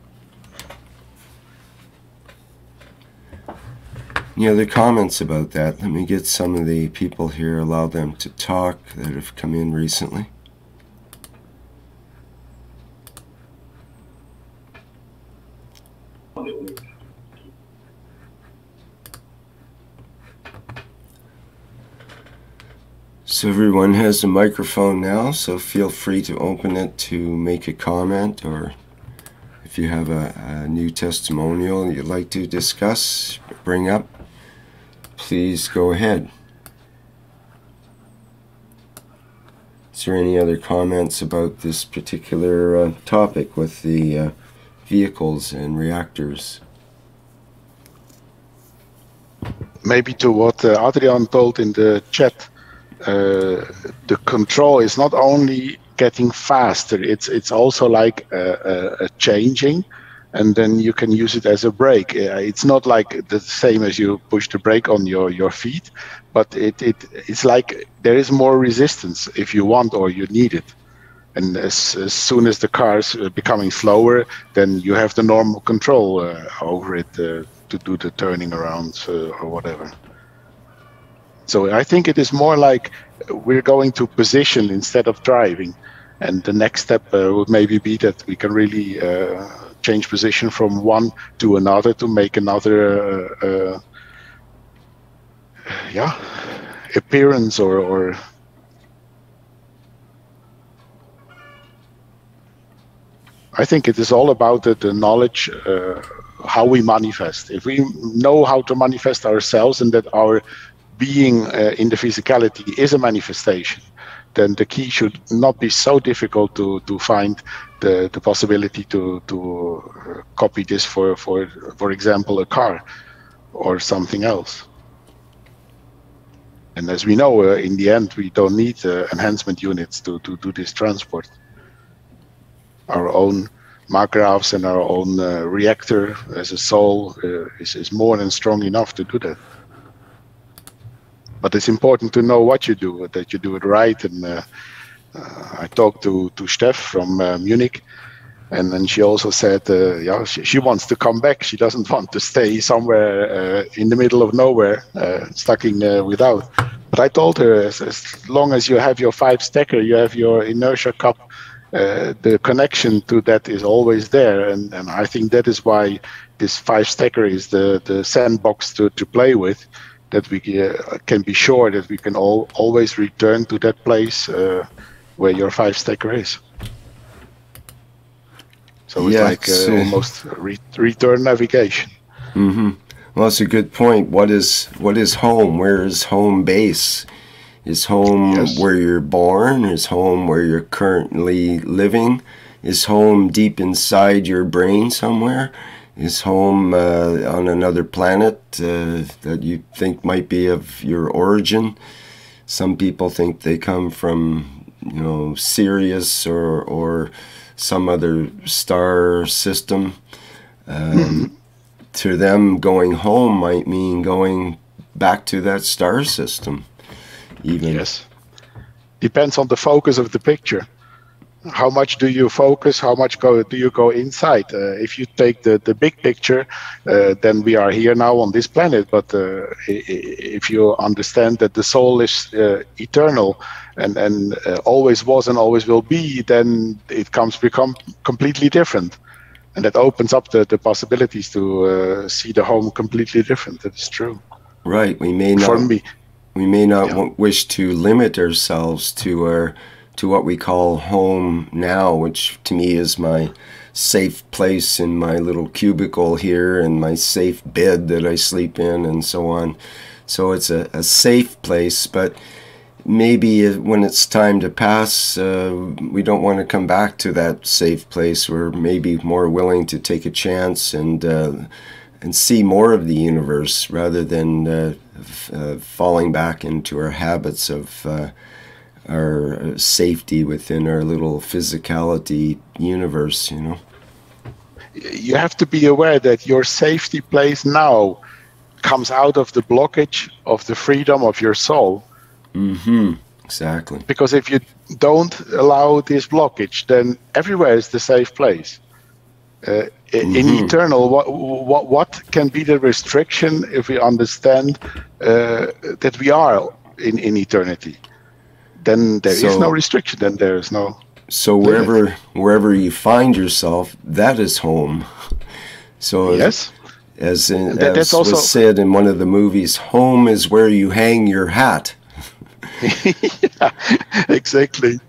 Any other comments about that? Let me get some of the people here, allow them to talk that have come in recently. So everyone has a microphone now, so feel free to open it to make a comment, or if you have a new testimonial you'd like to discuss, bring up, please go ahead. Is there any other comments about this particular topic with the vehicles and reactors? Maybe to what Adrian told in the chat, the control is not only getting faster, it's also like a changing, and then you can use it as a brake. It's not like the same as you push the brake on your feet, but it's like there is more resistance if you want or you need it. And as soon as the car is becoming slower, then you have the normal control over it to do the turning around or whatever. So I think it is more like we're going to position instead of driving. And the next step would maybe be that we can really change position from one to another to make another appearance or I think it is all about the knowledge, how we manifest. If we know how to manifest ourselves and that our being in the physicality is a manifestation, then the key should not be so difficult to find the possibility to copy this for example, a car or something else. And as we know, in the end, we don't need enhancement units to do this transport. Our own Markgraphs and our own reactor as a soul is more than strong enough to do that. But it's important to know what you do, that you do it right. And I talked to Steph from Munich, and then she also said, she wants to come back. She doesn't want to stay somewhere in the middle of nowhere, stuck in without. But I told her, as long as you have your 5-stacker, you have your inertia cup, the connection to that is always there, and I think that is why this 5-stacker is the sandbox to play with, that we can be sure that we can always return to that place where your 5-stacker is. So it's like almost return navigation. Mm-hmm. Well, that's a good point. What is home? Where is home base? Is home where you're born? Is home where you're currently living? Is home deep inside your brain somewhere? Is home on another planet that you think might be of your origin? Some people think they come from, Sirius or some other star system. To them, going home might mean going back to that star system. Even. Yes. Depends on the focus of the picture. How much do you focus? How much do you go inside? If you take the big picture, then we are here now on this planet. But if you understand that the soul is eternal and always was and always will be, then it become completely different. And that opens up the possibilities to see the home completely different. That is true. Right. We may not. For me. We may not wish to limit ourselves to what we call home now, which to me is my safe place in my little cubicle here and my safe bed that I sleep in and so on. So it's a safe place, but maybe when it's time to pass, we don't want to come back to that safe place. We're maybe more willing to take a chance and see more of the universe rather than falling back into our habits of our safety within our little physicality universe, You have to be aware that your safety place now comes out of the blockage of the freedom of your soul. Mm-hmm. Exactly. Because if you don't allow this blockage, then everywhere is the safe place. In eternal, what can be the restriction if we understand that we are in eternity? Then there is no restriction. Then there is no. So wherever you find yourself, that is home. So yes, as was said in one of the movies, home is where you hang your hat. Yeah, exactly.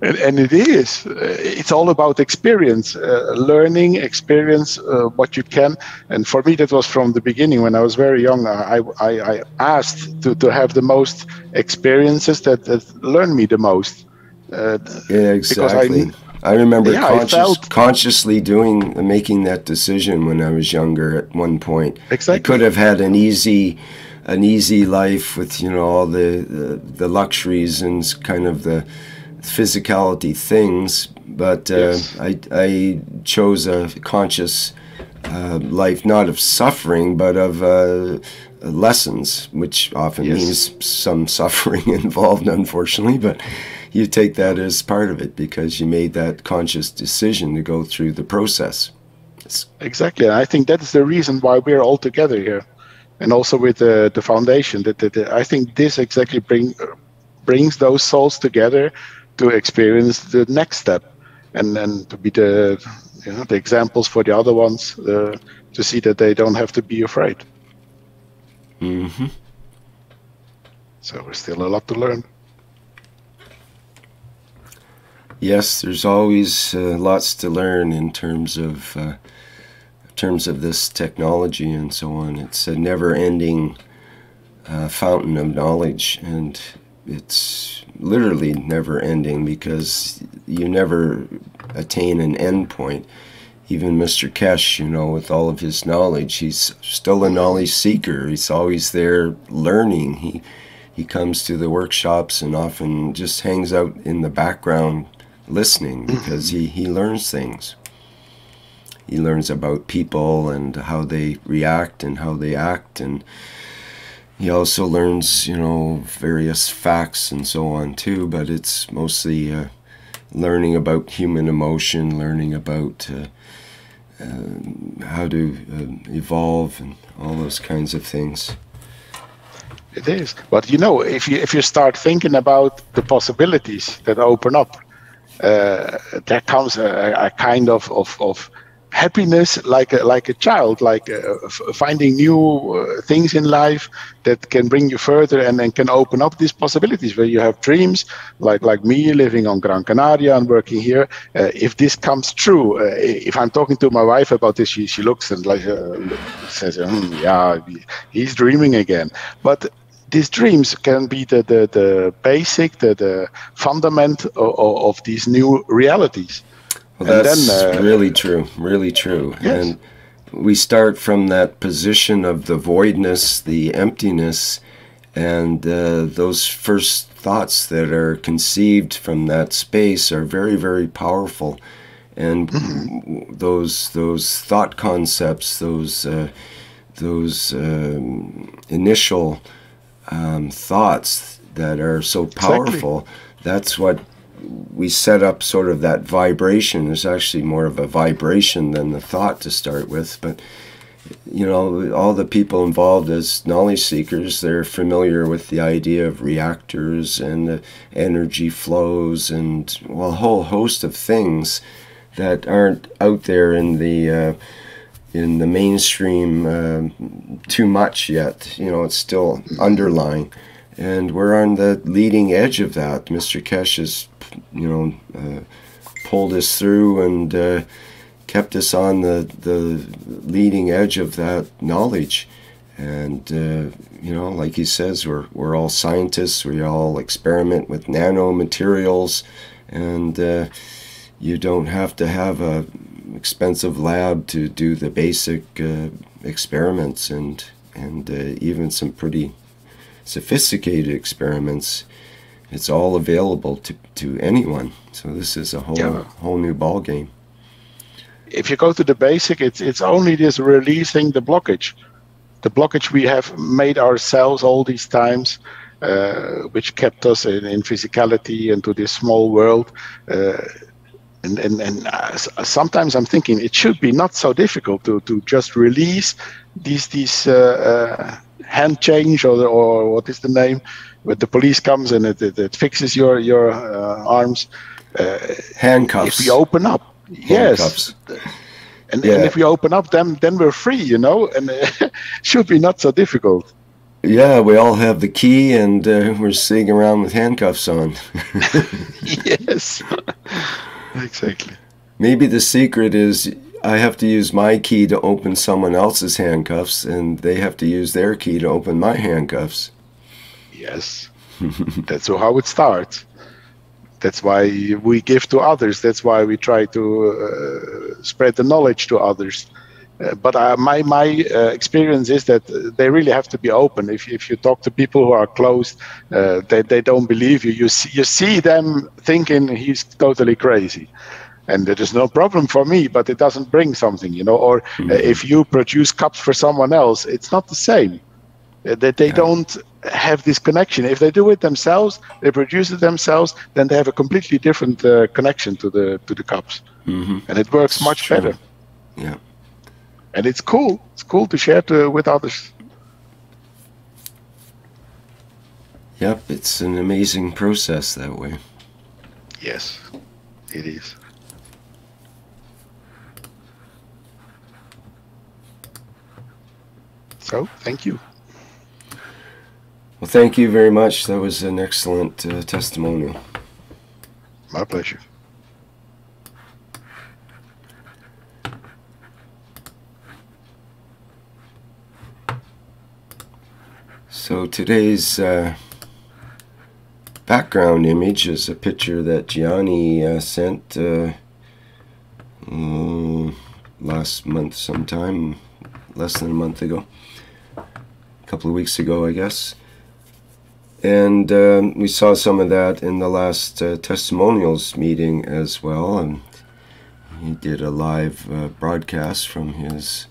And it is. It's all about experience, learning, experience what you can. And for me, that was from the beginning. When I was very young, I asked to have the most experiences that learn me the most. Yeah, exactly. I remember consciously making that decision when I was younger. At one point, exactly. I could have had an easy life with all the luxuries and kind of the physicality things, but I chose a conscious life, not of suffering, but of lessons, which often means some suffering involved, unfortunately, but you take that as part of it because you made that conscious decision to go through the process. Exactly, and I think that is the reason why we're all together here, and also with the foundation. That I think this exactly brings those souls together to experience the next step, and to be the examples for the other ones to see that they don't have to be afraid. Mm-hmm. So there's still a lot to learn. Yes, there's always lots to learn in terms of this technology and so on. It's a never-ending fountain of knowledge, and it's literally never-ending because you never attain an end point. Even Mr. Keshe, with all of his knowledge, he's still a knowledge seeker. He's always there learning. He comes to the workshops and often just hangs out in the background listening because he learns things. He learns about people and how they react and how they act, and he also learns, various facts and so on too, but it's mostly learning about human emotion, learning about how to evolve and all those kinds of things. It is. But if you start thinking about the possibilities that open up, there comes a kind of happiness, like a child, like finding new things in life that can bring you further and can open up these possibilities where you have dreams, like me living on Gran Canaria and working here. If this comes true, if I'm talking to my wife about this, she looks and says, yeah, he's dreaming again. But these dreams can be the basic, the fundament of these new realities. Well, that's really true, really true. Yes. And we start from that position of the voidness, the emptiness, and those first thoughts that are conceived from that space are very, very powerful. And those thought concepts, those initial thoughts that are so powerful, that's what we set up, sort of that vibration. There's actually more of a vibration than the thought to start with, but you know, all the people involved as knowledge seekers, they're familiar with the idea of reactors and energy flows and, well, a whole host of things that aren't out there in the mainstream too much yet. You know, it's still underlying. And we're on the leading edge of that. Mr. Keshe has, you know, pulled us through and kept us on the leading edge of that knowledge. And, you know, like he says, we're all scientists. We all experiment with nano-materials. And you don't have to have a expensive lab to do the basic experiments and even some pretty sophisticated experiments. It's all available to anyone. So this is a whole new ball game. If you go to the basic, it's only this releasing the blockage we have made ourselves all these times, which kept us in physicality and to this small world. And sometimes I'm thinking it should be not so difficult to just release these hand change or what is the name, where the police comes and it fixes your arms. Handcuffs. If we open up, Handcuffs. Yes, and if we open up, then we're free, you know, and it should be not so difficult. Yeah, we all have the key, and we're sitting around with handcuffs on. Yes, exactly. Maybe the secret is I have to use my key to open someone else's handcuffs, and they have to use their key to open my handcuffs. Yes, that's how it starts. That's why we give to others. That's why we try to spread the knowledge to others. But my experience is that they really have to be open. If you talk to people who are closed, they don't believe you. You see them thinking he's totally crazy. And there is no problem for me, but it doesn't bring something, you know. Or if you produce cups for someone else, it's not the same. They don't have this connection. If they do it themselves, they produce it themselves, then they have a completely different connection to the cups, and it works much better. Yeah, and it's cool. It's cool to share with others. Yep, it's an amazing process that way. Yes, it is. So, thank you. Well, thank you very much. That was an excellent testimonial. My pleasure. So today's background image is a picture that Gianni sent last month sometime, less than a month ago, a couple of weeks ago, I guess. And we saw some of that in the last testimonials meeting as well, and he did a live broadcast from his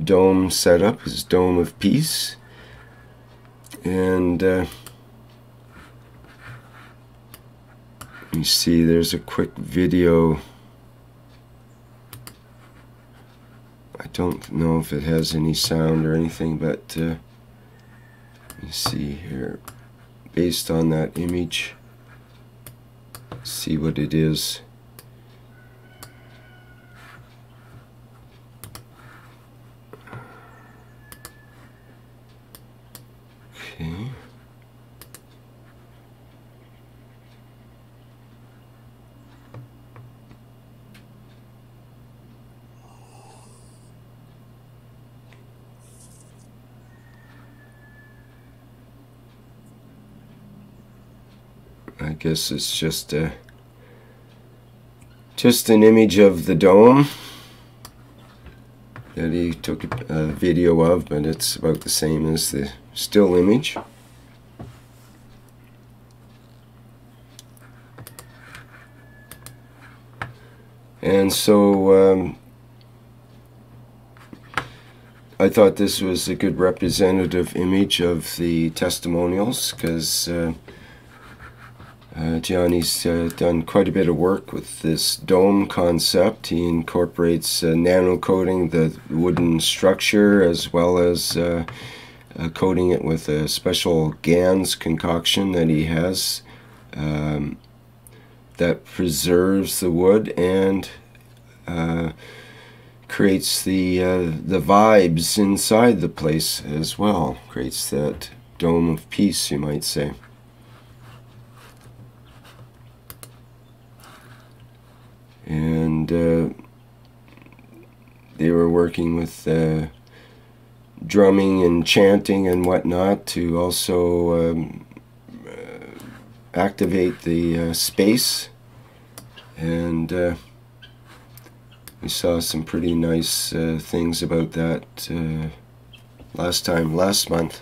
dome setup, his dome of peace. And you see there's a quick video. I don't know if it has any sound or anything, but you see here based on that image. See what it is. Okay. I guess it's just an image of the dome that he took a video of, but it's about the same as the still image. And so I thought this was a good representative image of the testimonials, because Gianni's done quite a bit of work with this dome concept. He incorporates nano-coating the wooden structure, as well as coating it with a special GANS concoction that he has that preserves the wood and creates the vibes inside the place as well. Creates that dome of peace, you might say. And they were working with drumming and chanting and whatnot to also activate the space. And we saw some pretty nice things about that last month.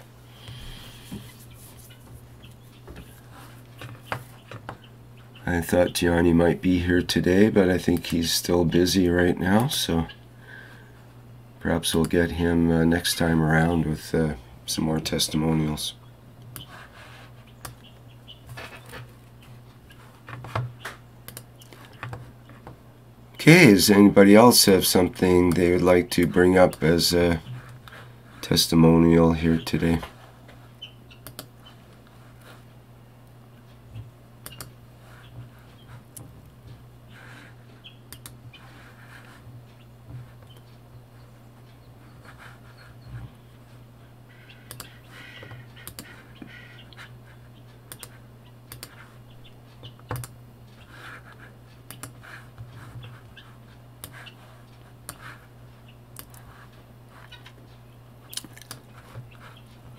I thought Gianni might be here today, but I think he's still busy right now, so perhaps we'll get him next time around with some more testimonials. Okay, does anybody else have something they would like to bring up as a testimonial here today?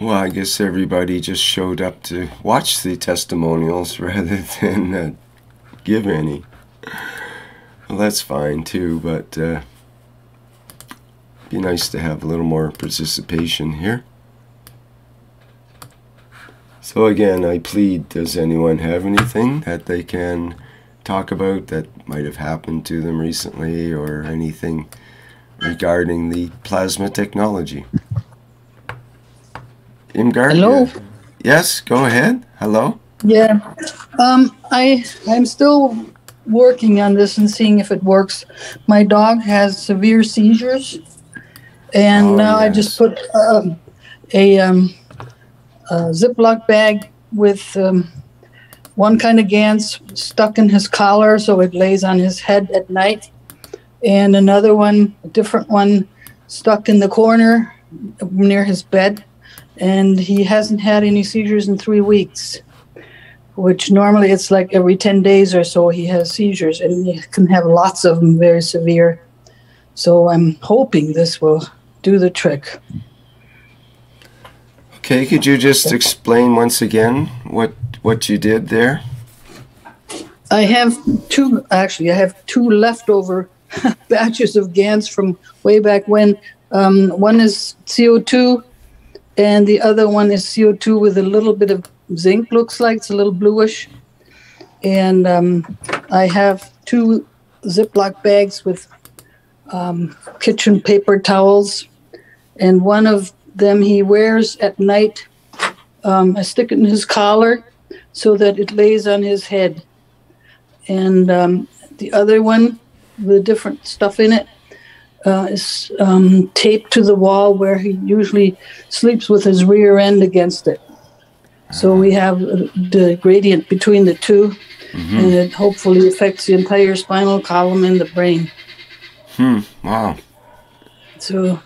Well, I guess everybody just showed up to watch the testimonials rather than give any. Well, that's fine too, but be nice to have a little more participation here. So again, I plead, does anyone have anything that they can talk about that might have happened to them recently, or anything regarding the plasma technology? Imgard? Hello? Yes, go ahead. Hello? Yeah. I'm still working on this and seeing if it works. My dog has severe seizures, and now I just put a Ziploc bag with one kind of GANS stuck in his collar so it lays on his head at night, and another one, a different one, stuck in the corner near his bed. And he hasn't had any seizures in 3 weeks, which normally it's like every 10 days or so he has seizures, and he can have lots of them, very severe. So I'm hoping this will do the trick. Okay, could you just explain once again what you did there? I have two leftover batches of GANS from way back when. One is CO2, and the other one is CO2 with a little bit of zinc, looks like. It's a little bluish. And I have 2 Ziploc bags with kitchen paper towels. And one of them he wears at night. I stick it in his collar so that it lays on his head. And the other one, the different stuff in it, is taped to the wall where he usually sleeps with his rear end against it. So we have the gradient between the two, and it hopefully affects the entire spinal column in the brain. Wow. So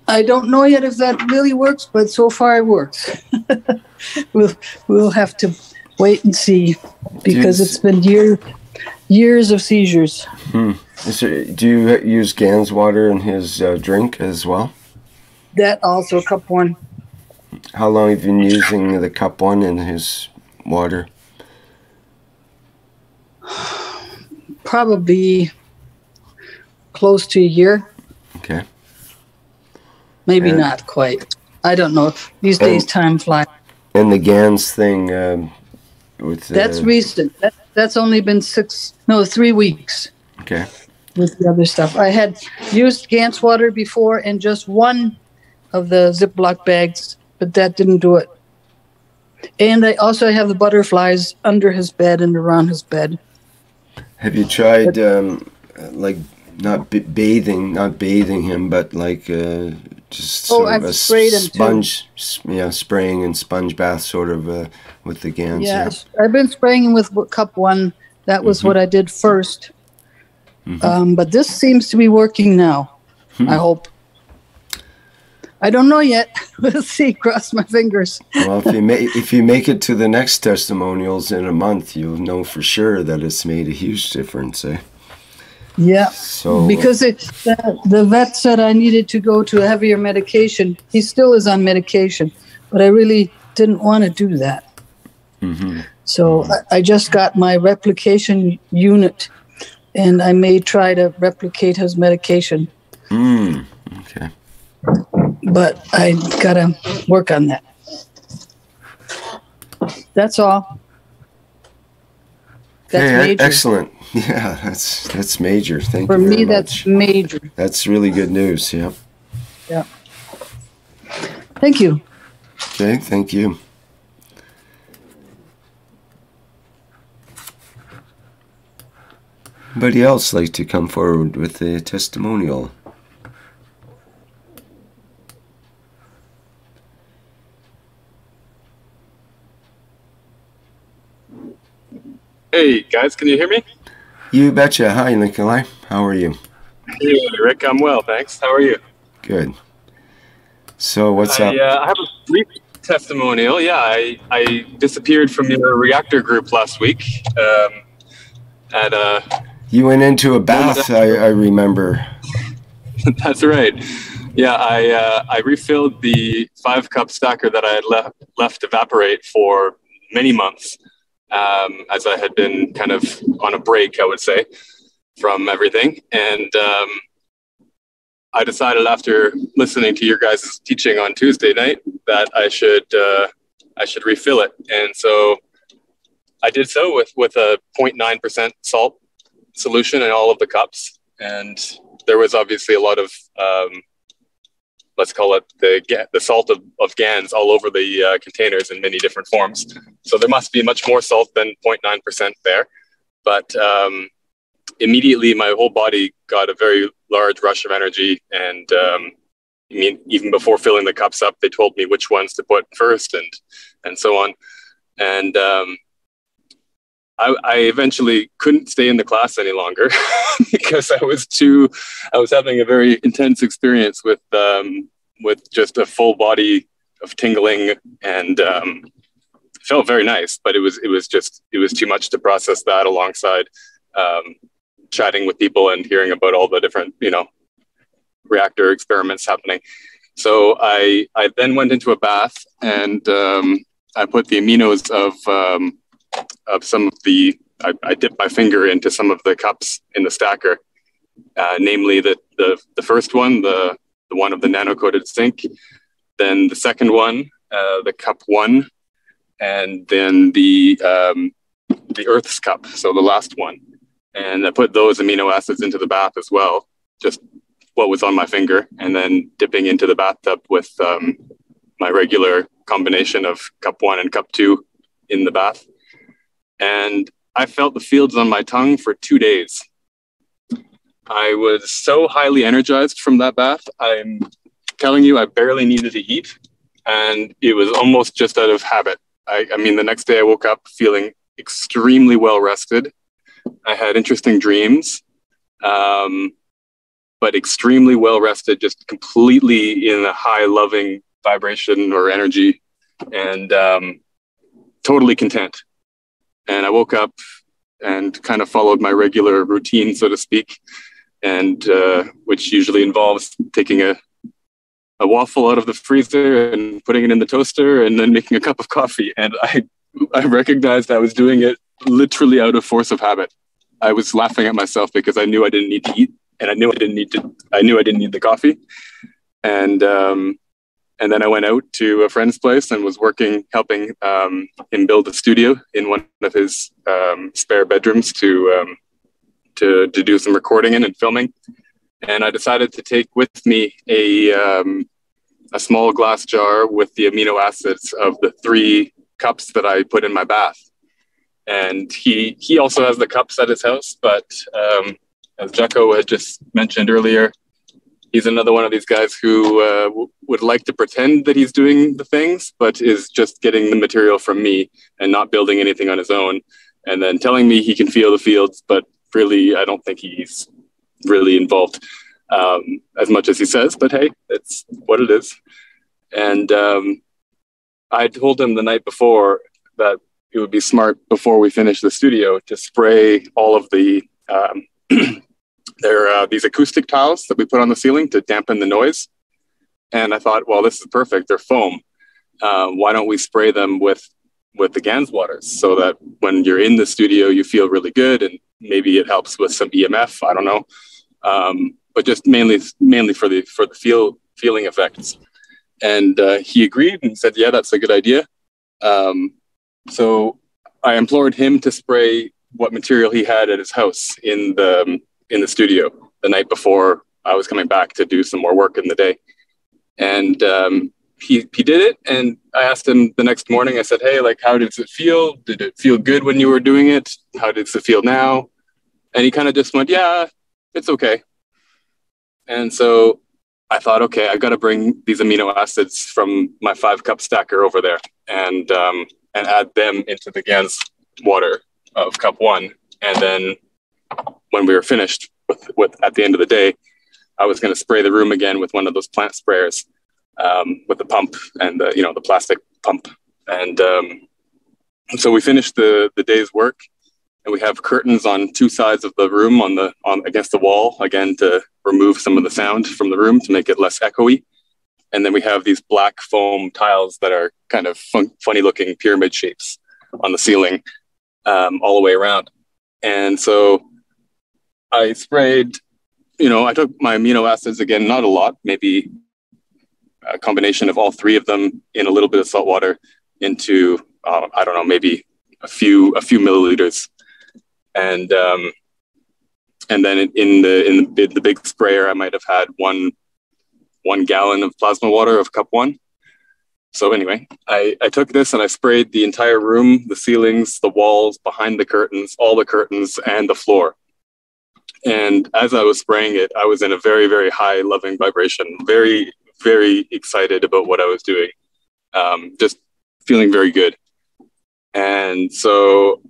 I don't know yet if that really works, but so far it works. We'll have to wait and see, because it's been years of seizures. Do you use Gans water in his drink as well? That also, cup 1. How long have you been using the cup 1 in his water? Probably close to a year. Okay. Maybe not quite. I don't know. These days time flies. And the Gans thing with that's recent. That's only been 3 weeks. Okay. With the other stuff, I had used Gans water before in just one of the Ziploc bags, but that didn't do it. And I also have the butterflies under his bed and around his bed. Have you tried like not bathing him, but like just sort of I've a sprayed him sponge, spraying and sponge bath sort of with the Gans? Yes, I've been spraying him with cup 1. That was what I did first. But this seems to be working now. I hope. I don't know yet. We'll see. Cross my fingers. Well, if you make it to the next testimonials in a month, you'll know for sure that it's made a huge difference. Yeah. So because the vet said I needed to go to a heavier medication. He still is on medication, but I really didn't want to do that. So I just got my replication unit, and I may try to replicate his medication. Okay. But I gotta work on that. That's all. That's major. Excellent. Yeah, that's major. Thank you very much. For me, that's major. That's really good news. Yeah. Yeah. Thank you. Okay, thank you. Anybody else like to come forward with a testimonial? Hey guys, can you hear me? You betcha. Hi, Nikolai. How are you? Hey, Rick, I'm well, thanks. How are you? Good. So what's up? I have a brief testimonial. Yeah, I disappeared from your reactor group last week. You went into a bath, I remember. That's right. Yeah, I refilled the 5-cup stacker that I had left evaporate for many months, as I had been kind of on a break, I would say, from everything. And I decided after listening to your guys' teaching on Tuesday night that I should refill it. And so I did so with a 0.9% salt solution in all of the cups. And there was obviously a lot of, let's call it the salt of GANs all over the containers in many different forms. So there must be much more salt than 0.9% there. But immediately my whole body got a very large rush of energy. And I mean, even before filling the cups up, they told me which ones to put first and so on. And I eventually couldn't stay in the class any longer because I was having a very intense experience with just a full body of tingling, and felt very nice, but it was too much to process that alongside chatting with people and hearing about all the different, reactor experiments happening. So I then went into a bath, and I put the aminos of some of the, I dipped my finger into some of the cups in the stacker, namely the first one, the one of the nano-coated zinc, then the second one, the cup 1, and then the Earth's cup, so the last one. And I put those amino acids into the bath as well, just what was on my finger, and then dipping into the bathtub with my regular combination of cup 1 and cup 2 in the bath. And I felt the fields on my tongue for 2 days. I was so highly energized from that bath. I'm telling you, I barely needed to eat. And it was almost just out of habit I mean, the next day I woke up feeling extremely well rested. I had interesting dreams, but extremely well rested, just completely in a high loving vibration or energy, and totally content. And I woke up and kind of followed my regular routine, so to speak, and which usually involves taking a waffle out of the freezer and putting it in the toaster and then making a cup of coffee. And I recognized I was doing it literally out of force of habit. I was laughing at myself because I knew I didn't need to eat, and I knew I didn't need the coffee. And then I went out to a friend's place and was helping him build a studio in one of his spare bedrooms to do some recording in and filming. And I decided to take with me a small glass jar with the amino acids of the 3 cups that I put in my bath. And he also has the cups at his house, but as Jacko had just mentioned earlier, he's another one of these guys who would like to pretend that he's doing the things, but is just getting the material from me and not building anything on his own. And then telling me he can feel the fields, but really, I don't think he's really involved as much as he says. But hey, it's what it is. And I told him the night before that it would be smart before we finish the studio to spray all of the there are these acoustic tiles that we put on the ceiling to dampen the noise. And I thought, well, this is perfect. They're foam. Why don't we spray them with the GANS waters so that when you're in the studio, you feel really good, and maybe it helps with some EMF. I don't know. But just mainly for the feeling effects. And he agreed and said, yeah, that's a good idea. So I implored him to spray what material he had at his house in the studio the night before I was coming back to do some more work in the day. And he did it. And I asked him the next morning, I said, hey, like, how does it feel? Did it feel good when you were doing it? How does it feel now? And he kind of just went, yeah, it's okay. And so I thought, okay, I've got to bring these amino acids from my 5-cup stacker over there and add them into the GANS water of cup 1. And then when we were finished with at the end of the day, I was going to spray the room again with one of those plant sprayers with the pump and the plastic pump. And so we finished the day's work, and we have curtains on 2 sides of the room on against the wall, again, to remove some of the sound from the room to make it less echoey. And then we have these black foam tiles that are kind of funny looking pyramid shapes on the ceiling all the way around. And so I sprayed, I took my amino acids again, not a lot, maybe a combination of all 3 of them in a little bit of salt water into, I don't know, maybe a few milliliters. And then in the big sprayer, I might have had one gallon of plasma water of cup 1. So anyway, I took this and I sprayed the entire room, the ceilings, the walls, behind the curtains, all the curtains, and the floor. And as I was spraying it, I was in a very, very high loving vibration, very, very excited about what I was doing, just feeling very good. And so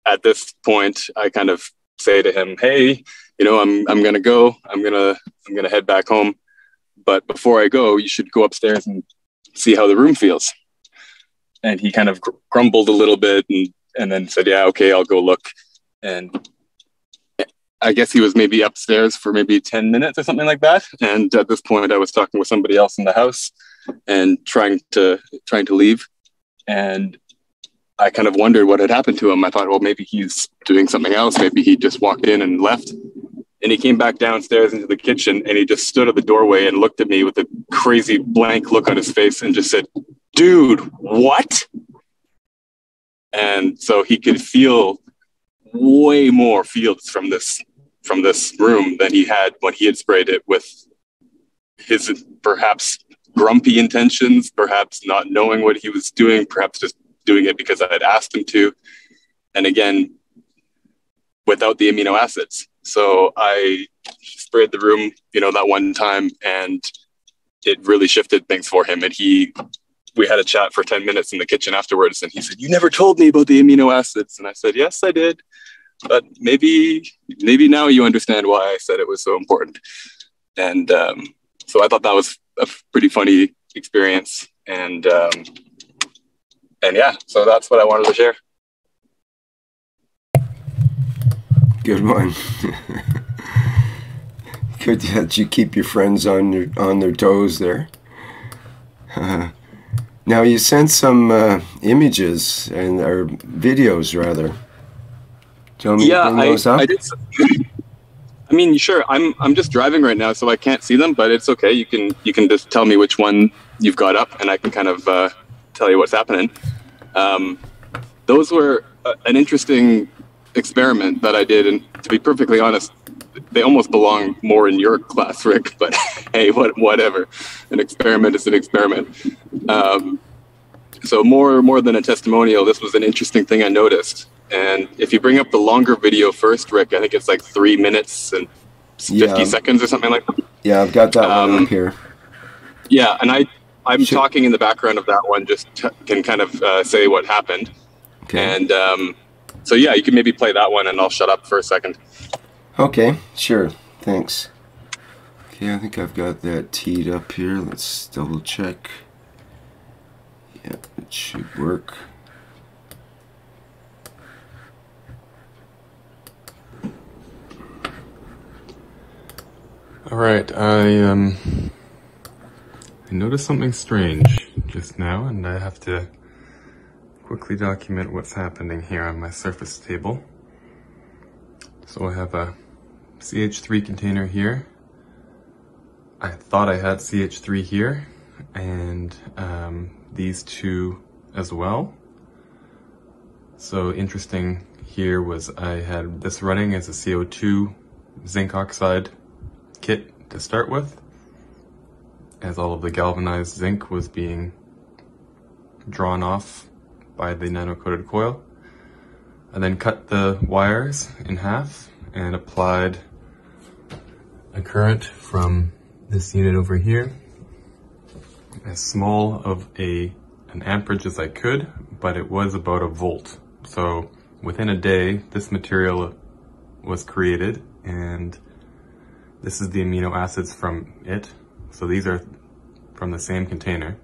at this point, I kind of say to him, hey, I'm going to go. I'm going to head back home. But before I go, you should go upstairs and see how the room feels. And he kind of grumbled a little bit and then said, yeah, okay, I'll go look. And I guess he was maybe upstairs for maybe 10 minutes or something like that. And at this point, I was talking with somebody else in the house and trying to leave. And I kind of wondered what had happened to him. I thought, well, maybe he's doing something else. Maybe he just walked in and left. And he came back downstairs into the kitchen, and he just stood at the doorway and looked at me with a crazy blank look on his face and just said, dude, what? And so he could feel way more fields from this room than he had when he had sprayed it with his perhaps grumpy intentions, perhaps not knowing what he was doing, perhaps just doing it because I had asked him to. And again, without the amino acids. So I sprayed the room, that one time, and it really shifted things for him. And he we had a chat for 10 minutes in the kitchen afterwards, and he said, "You never told me about the amino acids." And I said, "Yes, I did. But maybe now you understand why I said it was so important." And so I thought that was a pretty funny experience. And yeah, so that's what I wanted to share. Good one. Good that you keep your friends on their toes there. Now you sent some images or videos rather. Tell me, Yeah, bring those up. I did. I mean, sure. I'm just driving right now, so I can't see them, but it's okay. You can just tell me which one you've got up, and I can kind of tell you what's happening. Those were an interesting experiment that I did, and to be perfectly honest, they almost belong more in your class, Rick. But hey, whatever. An experiment is an experiment. So more than a testimonial, this was an interesting thing I noticed. And if you bring up the longer video first, Rick, I think it's like 3 minutes and 50 seconds or something like that. Yeah, I've got that one up here. Yeah, and I'm talking in the background of that one, just can kind of say what happened. Okay. And so yeah, you can maybe play that one, and I'll shut up for a second. Okay, sure. Thanks. Okay, I think I've got that teed up here. Let's double check. Yeah, it should work. All right, I noticed something strange just now, and I have to quickly document what's happening here on my surface table. So I have a CH3 container here. I thought I had CH3 here, and these two as well. So interesting here was I had this running as a CO2 zinc oxide kit to start with, as all of the galvanized zinc was being drawn off by the nano-coated coil. I then cut the wires in half and applied a current from this unit over here, as small of an amperage as I could, but it was about a volt. So within a day, this material was created, and this is the amino acids from it. So these are from the same container.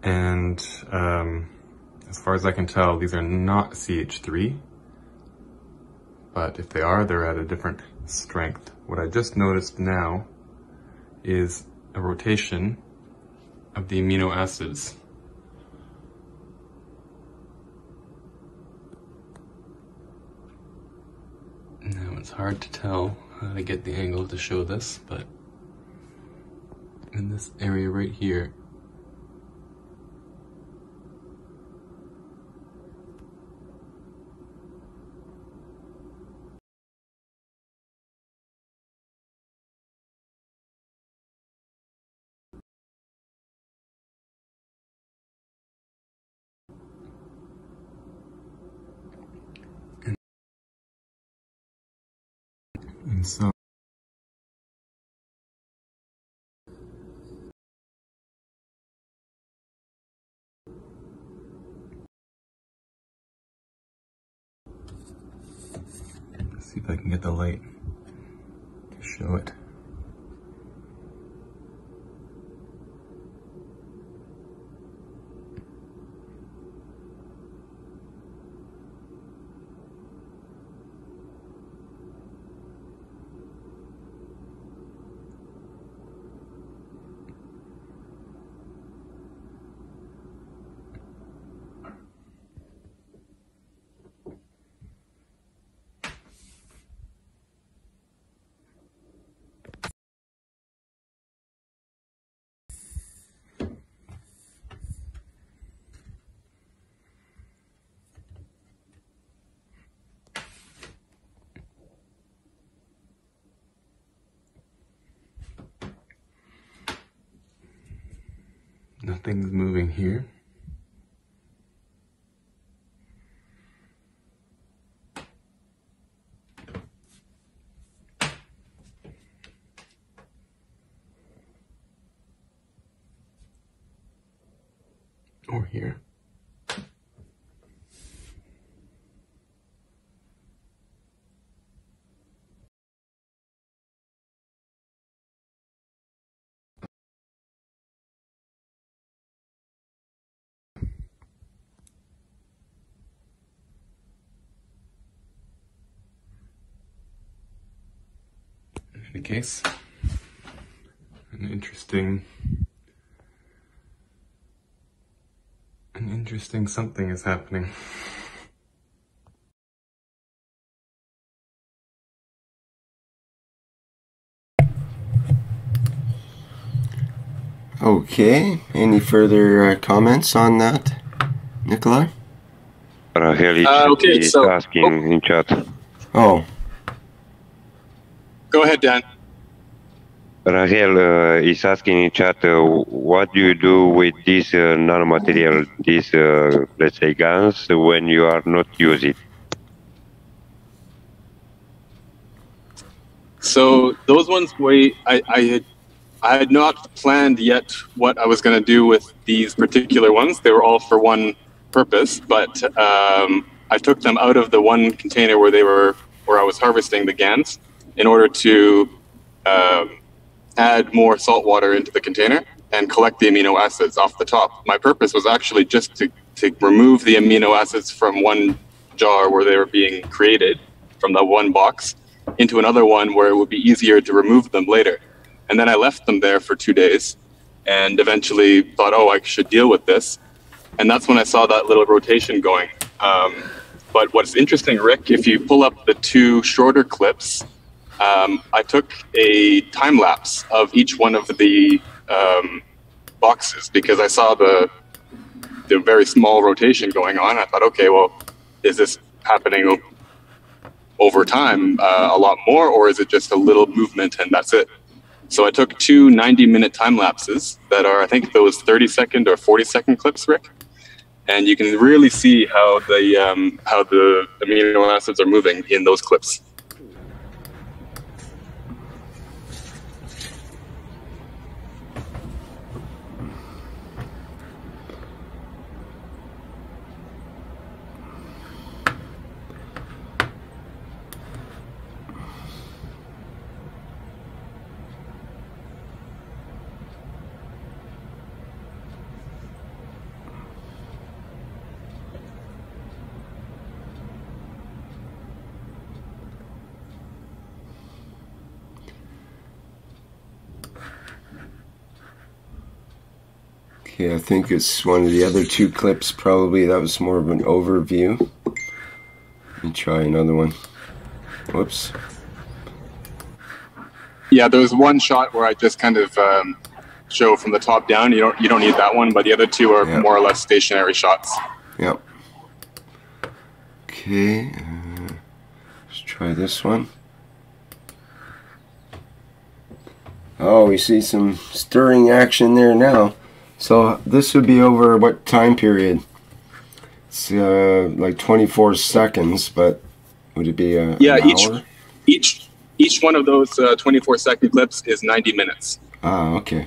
And as far as I can tell, these are not CH3, but if they are, they're at a different strength. What I just noticed now is a rotation of the amino acids. Now it's hard to tell how to get the angle to show this, but in this area right here, and so let's see if I can get the light to show it. Nothing's moving here. or here. In any case, an interesting something is happening. Okay, any further comments on that, Nikolai? Rahel is asking in chat. Oh. Go ahead, Dan. Rahel is asking in chat, what do you do with this nanomaterial, these, let's say, guns, when you are not using it? So those ones, I had not planned yet what I was going to do with these particular ones. They were all for one purpose, but I took them out of the one container where I was harvesting the GANs in order to add more salt water into the container and collect the amino acids off the top. My purpose was actually just to remove the amino acids from one jar where they were being created, from the one box, into another one where it would be easier to remove them later. And then I left them there for 2 days and eventually thought, oh, I should deal with this. And that's when I saw that little rotation going. But what's interesting, Rick, if you pull up the two shorter clips, I took a time lapse of each one of the boxes because I saw the very small rotation going on. I thought, okay, well, is this happening over time a lot more, or is it just a little movement and that's it? So I took two 90-minute time lapses that are, I think, those 30-second or 40-second clips, Rick, and you can really see how the amino acids are moving in those clips. Okay, I think it's one of the other two clips, probably. That was more of an overview. Let me try another one. Whoops. Yeah, there was one shot where I just kind of show from the top down. You don't need that one, but the other two are more or less stationary shots. Yep. Okay, let's try this one. Oh, we see some stirring action there now. So this would be over what time period? It's like 24 seconds, but would it be an hour? Each one of those 24-second clips is 90 minutes. Ah, okay.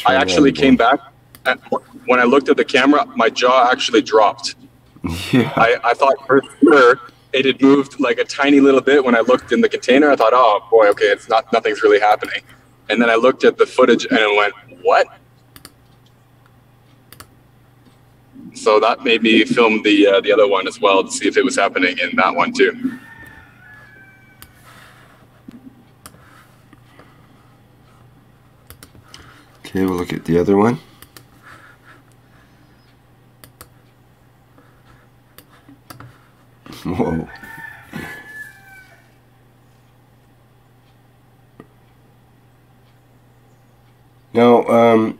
I actually came back, and when I looked at the camera, my jaw actually dropped. Yeah. I thought for sure it had moved like a tiny little bit when I looked in the container. I thought, oh boy, okay, nothing's really happening. And then I looked at the footage and I went, what? So that made me film the other one as well to see if it was happening in that one too. Okay, we'll look at the other one. Whoa. Now,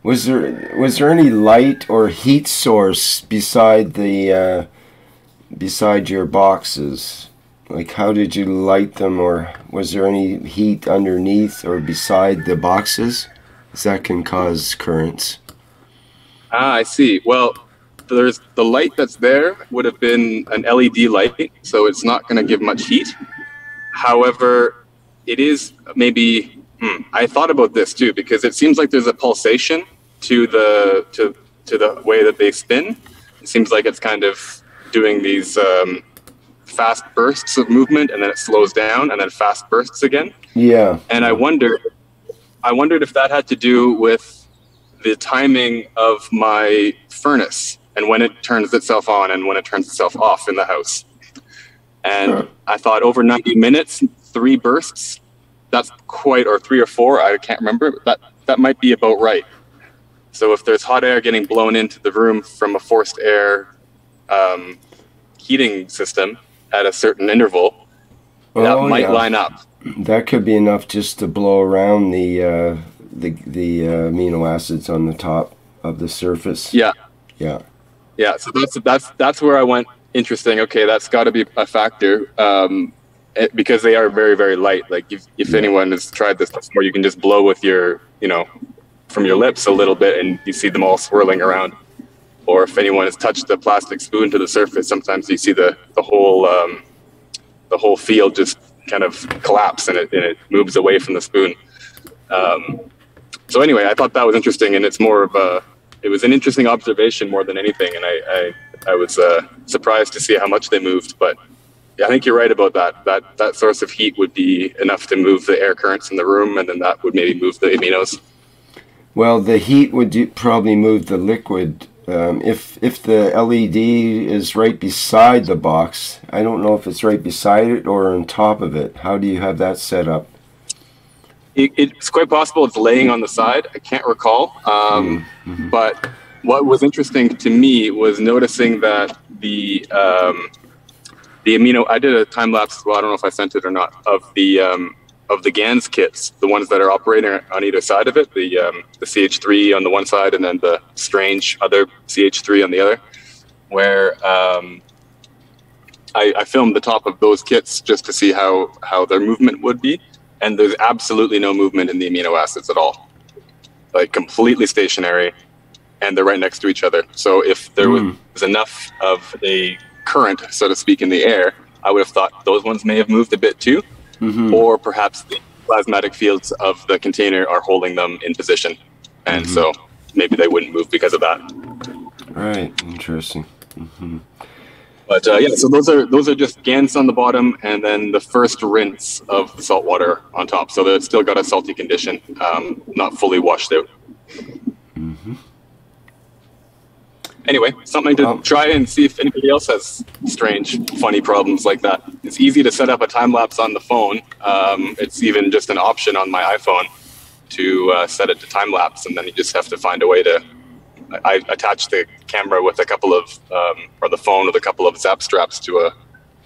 was there any light or heat source beside the beside your boxes? Like, how did you light them, or was there any heat underneath or beside the boxes? Because that can cause currents. Ah, I see. Well, there's the light that's there would have been an LED light, so it's not going to give much heat. However, it is maybe, I thought about this too, because it seems like there's a pulsation to the way that they spin. It seems like it's kind of doing these fast bursts of movement, and then it slows down, and then fast bursts again. Yeah. And I wondered if that had to do with the timing of my furnace and when it turns itself on and when it turns itself off in the house. And I thought over 90 minutes, 3 bursts, that's quite, or 3 or 4, I can't remember, that might be about right. So if there's hot air getting blown into the room from a forced air heating system at a certain interval, that might line up. That could be enough just to blow around the amino acids on the top of the surface. Yeah. Yeah. Yeah. So that's where I went. Interesting. Okay, that's got to be a factor because they are very, very light. Like if anyone has tried this before, you can just blow with your, from your lips a little bit, and you see them all swirling around. Or if anyone has touched the plastic spoon to the surface, sometimes you see the whole field just kind of collapse and it moves away from the spoon. So anyway, I thought that was interesting, and it's more of it was an interesting observation more than anything, and I was surprised to see how much they moved. But yeah, I think you're right about that source of heat would be enough to move the air currents in the room, and then that would maybe move the aminos. Well, the heat would probably move the liquid. If the LED is right beside the box, I don't know if it's right beside it or on top of it. How do you have that set up? It's quite possible it's laying on the side. I can't recall. But what was interesting to me was noticing that the amino. I did a time lapse as well. I don't know if I sent it or not of the GANS kits, the ones that are operating on either side of it, the CH3 on the one side and then the strange other CH3 on the other, where I filmed the top of those kits just to see how their movement would be, and there's absolutely no movement in the amino acids at all, like completely stationary, and they're right next to each other. So if there was enough of a current, so to speak, in the air, I would have thought those ones may have moved a bit too. Or perhaps the plasmatic fields of the container are holding them in position, and so maybe they wouldn't move because of that. Right, interesting. But yeah, so those are just GANs on the bottom, and then the first rinse of the salt water on top. So it's still got a salty condition, not fully washed out. Anyway, something to try and see if anybody else has strange, funny problems like that. It's easy to set up a time lapse on the phone. It's even just an option on my iPhone to set it to time lapse, and then you just have to find a way to. I attach the camera with a couple of, or the phone with a couple of zap straps to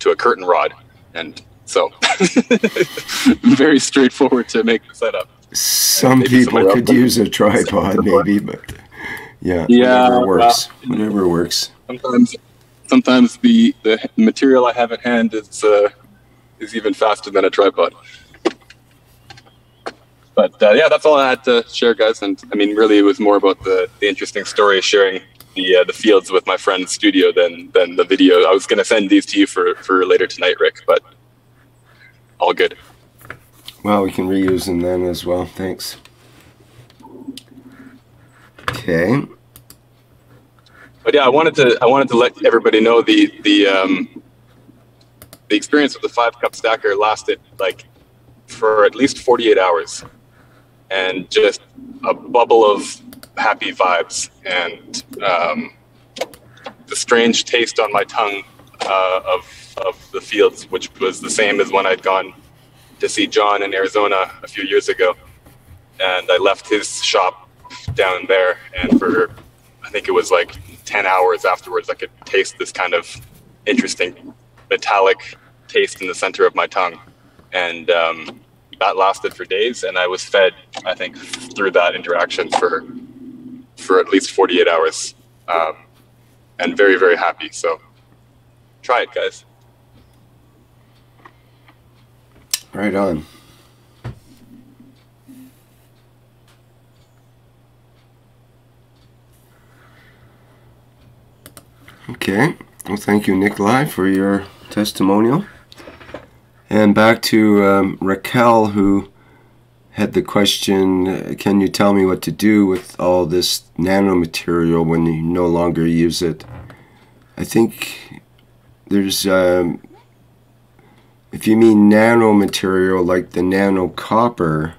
a curtain rod, and so very straightforward to make the setup. Some people could use a tripod, maybe, but. Yeah, whatever works. Sometimes the material I have at hand is even faster than a tripod. But yeah, that's all I had to share, guys. And I mean, really, it was more about the interesting story, sharing the fields with my friend's studio than the video. I was going to send these to you for later tonight, Rick, but all good. Well, we can reuse them then as well. Thanks. Okay. But yeah, I wanted to let everybody know the experience with the 5-cup stacker lasted like for at least 48 hours, and just a bubble of happy vibes, and the strange taste on my tongue of the fields, which was the same as when I'd gone to see John in Arizona a few years ago, and I left his shop down there, and for I think it was like 10 hours afterwards I could taste this kind of interesting metallic taste in the center of my tongue, and that lasted for days, and I was fed, I think, through that interaction for at least 48 hours, and very, very happy. So try it, guys. Right on. Okay, well, thank you, Nikolai, for your testimonial. And back to Raquel, who had the question, can you tell me what to do with all this nanomaterial when you no longer use it? I think there's, if you mean nanomaterial like the nano copper,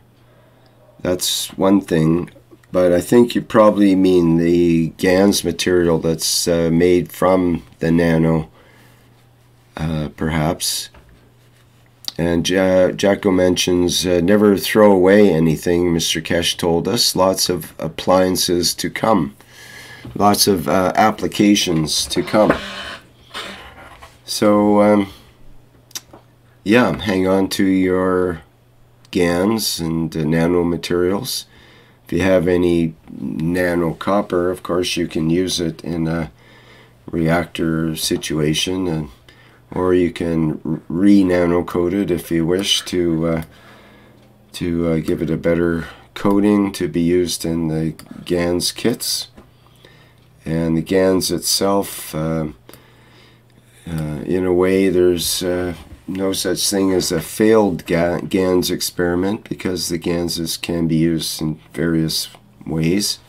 that's one thing. But I think you probably mean the GANS material that's made from the nano, perhaps. And Jacko mentions, never throw away anything, Mr. Keshe told us. Lots of appliances to come. Lots of applications to come. So, yeah, hang on to your GANs and nanomaterials. If you have any nano copper, of course, you can use it in a reactor situation, or you can re-nano coat it if you wish to give it a better coating to be used in the GANS kits. And the GANS itself, in a way, there's no such thing as a failed GANS experiment, because the GANSes can be used in various ways.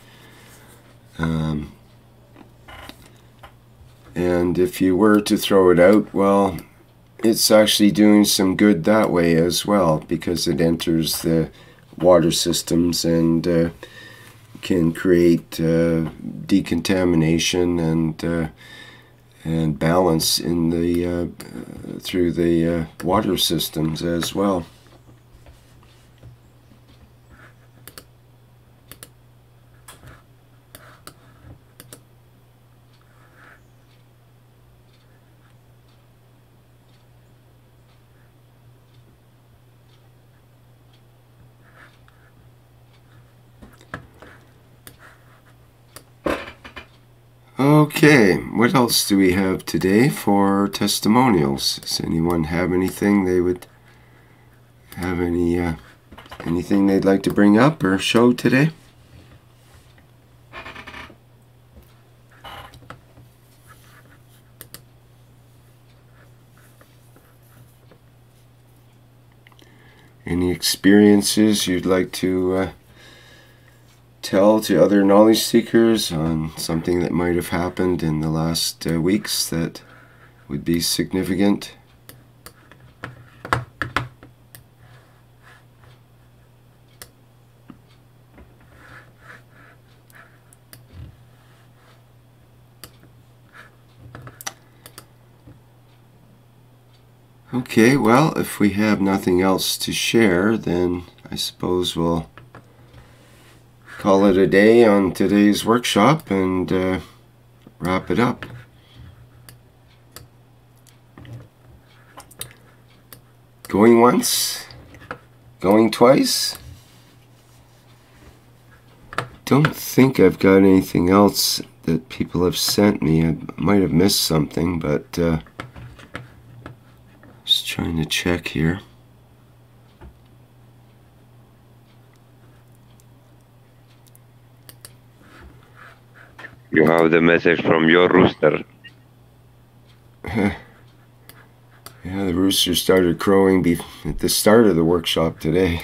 And if you were to throw it out, well, it's actually doing some good that way as well, because it enters the water systems and can create decontamination and balance in the through the water systems as well. Okay, what else do we have today for testimonials? Does anyone have anything they would have anything they'd like to bring up or show today? Any experiences you'd like to tell to other knowledge seekers on something that might have happened in the last weeks that would be significant? Okay, well, if we have nothing else to share, then I suppose we'll call it a day on today's workshop and wrap it up. Going once? Going twice? Don't think I've got anything else that people have sent me. I might have missed something, but just trying to check here. You have the message from your rooster. Yeah, the rooster started crowing at the start of the workshop today.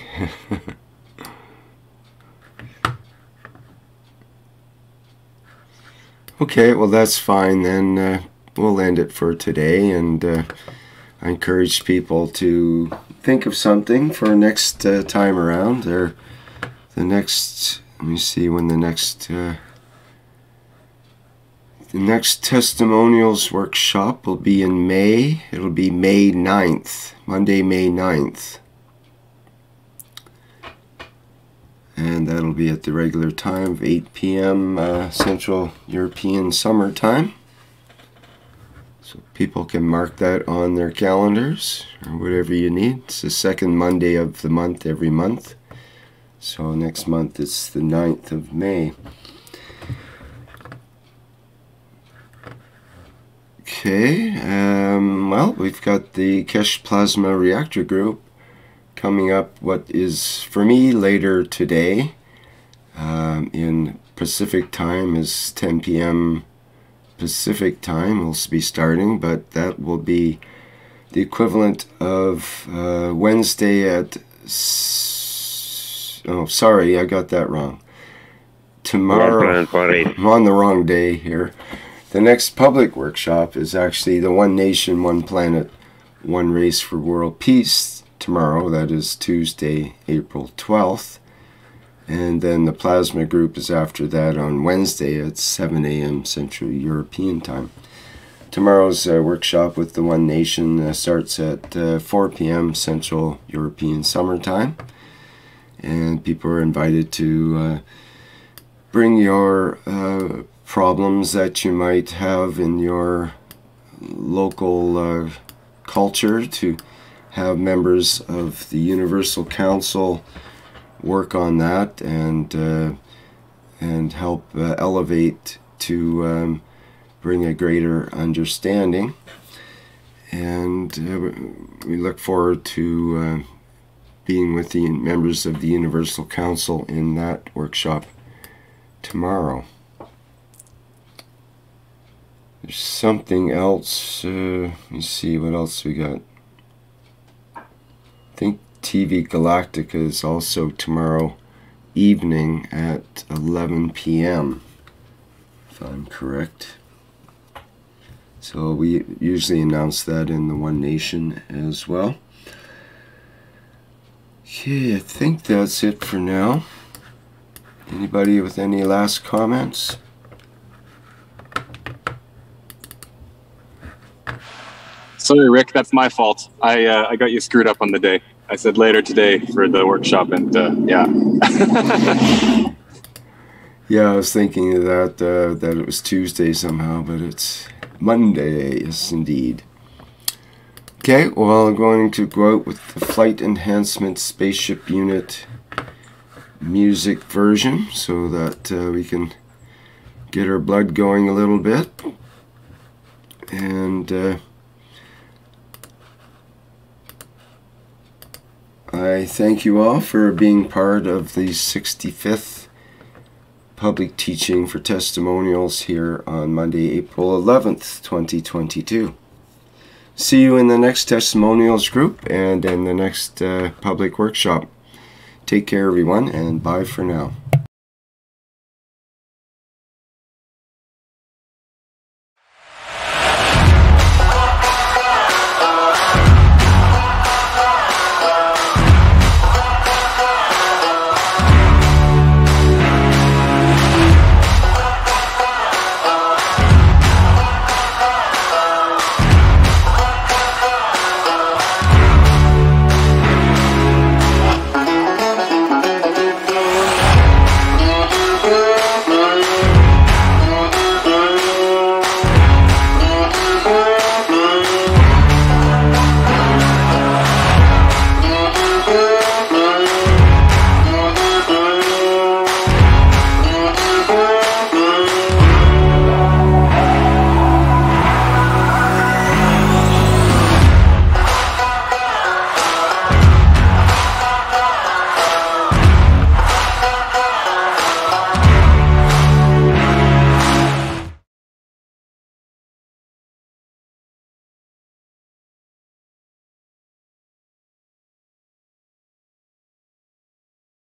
Okay, well that's fine then. We'll end it for today, and I encourage people to think of something for next time around, or the next, let me see when the next testimonials workshop will be in May. It'll be May 9th, Monday, May 9th. And that'll be at the regular time of 8 p.m. Central European Summer Time. So people can mark that on their calendars, or whatever you need. It's the second Monday of the month every month. So next month it's the 9th of May. Okay, well, we've got the Keshe Plasma Reactor Group coming up, what is for me later today in Pacific time is 10 p.m. Pacific time. We'll be starting, but that will be the equivalent of Wednesday at... Oh, sorry, I got that wrong. Tomorrow, I'm on the wrong day here. The next public workshop is actually the One Nation, One Planet, One Race for World Peace tomorrow. That is Tuesday, April 12th. And then the plasma group is after that on Wednesday at 7 a.m. Central European Time. Tomorrow's workshop with the One Nation starts at 4 p.m. Central European Summer Time. And people are invited to bring your problems that you might have in your local culture, to have members of the Universal Council work on that and help elevate to bring a greater understanding. And we look forward to being with the members of the Universal Council in that workshop tomorrow. There's something else. Let me see what else we got. I think TV Galactica is also tomorrow evening at 11 p.m. if I'm correct. So we usually announce that in the One Nation as well. Okay, I think that's it for now. Anybody with any last comments? Sorry, Rick, that's my fault. I got you screwed up on the day. I said later today for the workshop, and yeah. Yeah, I was thinking of that it was Tuesday somehow, but it's Monday, yes indeed. Okay, well, I'm going to go out with the Flight Enhancement Spaceship Unit music version so that we can get our blood going a little bit. And I thank you all for being part of the 65th public teaching for testimonials here on Monday, April 11th, 2022. See you in the next testimonials group and in the next public workshop. Take care, everyone, and bye for now.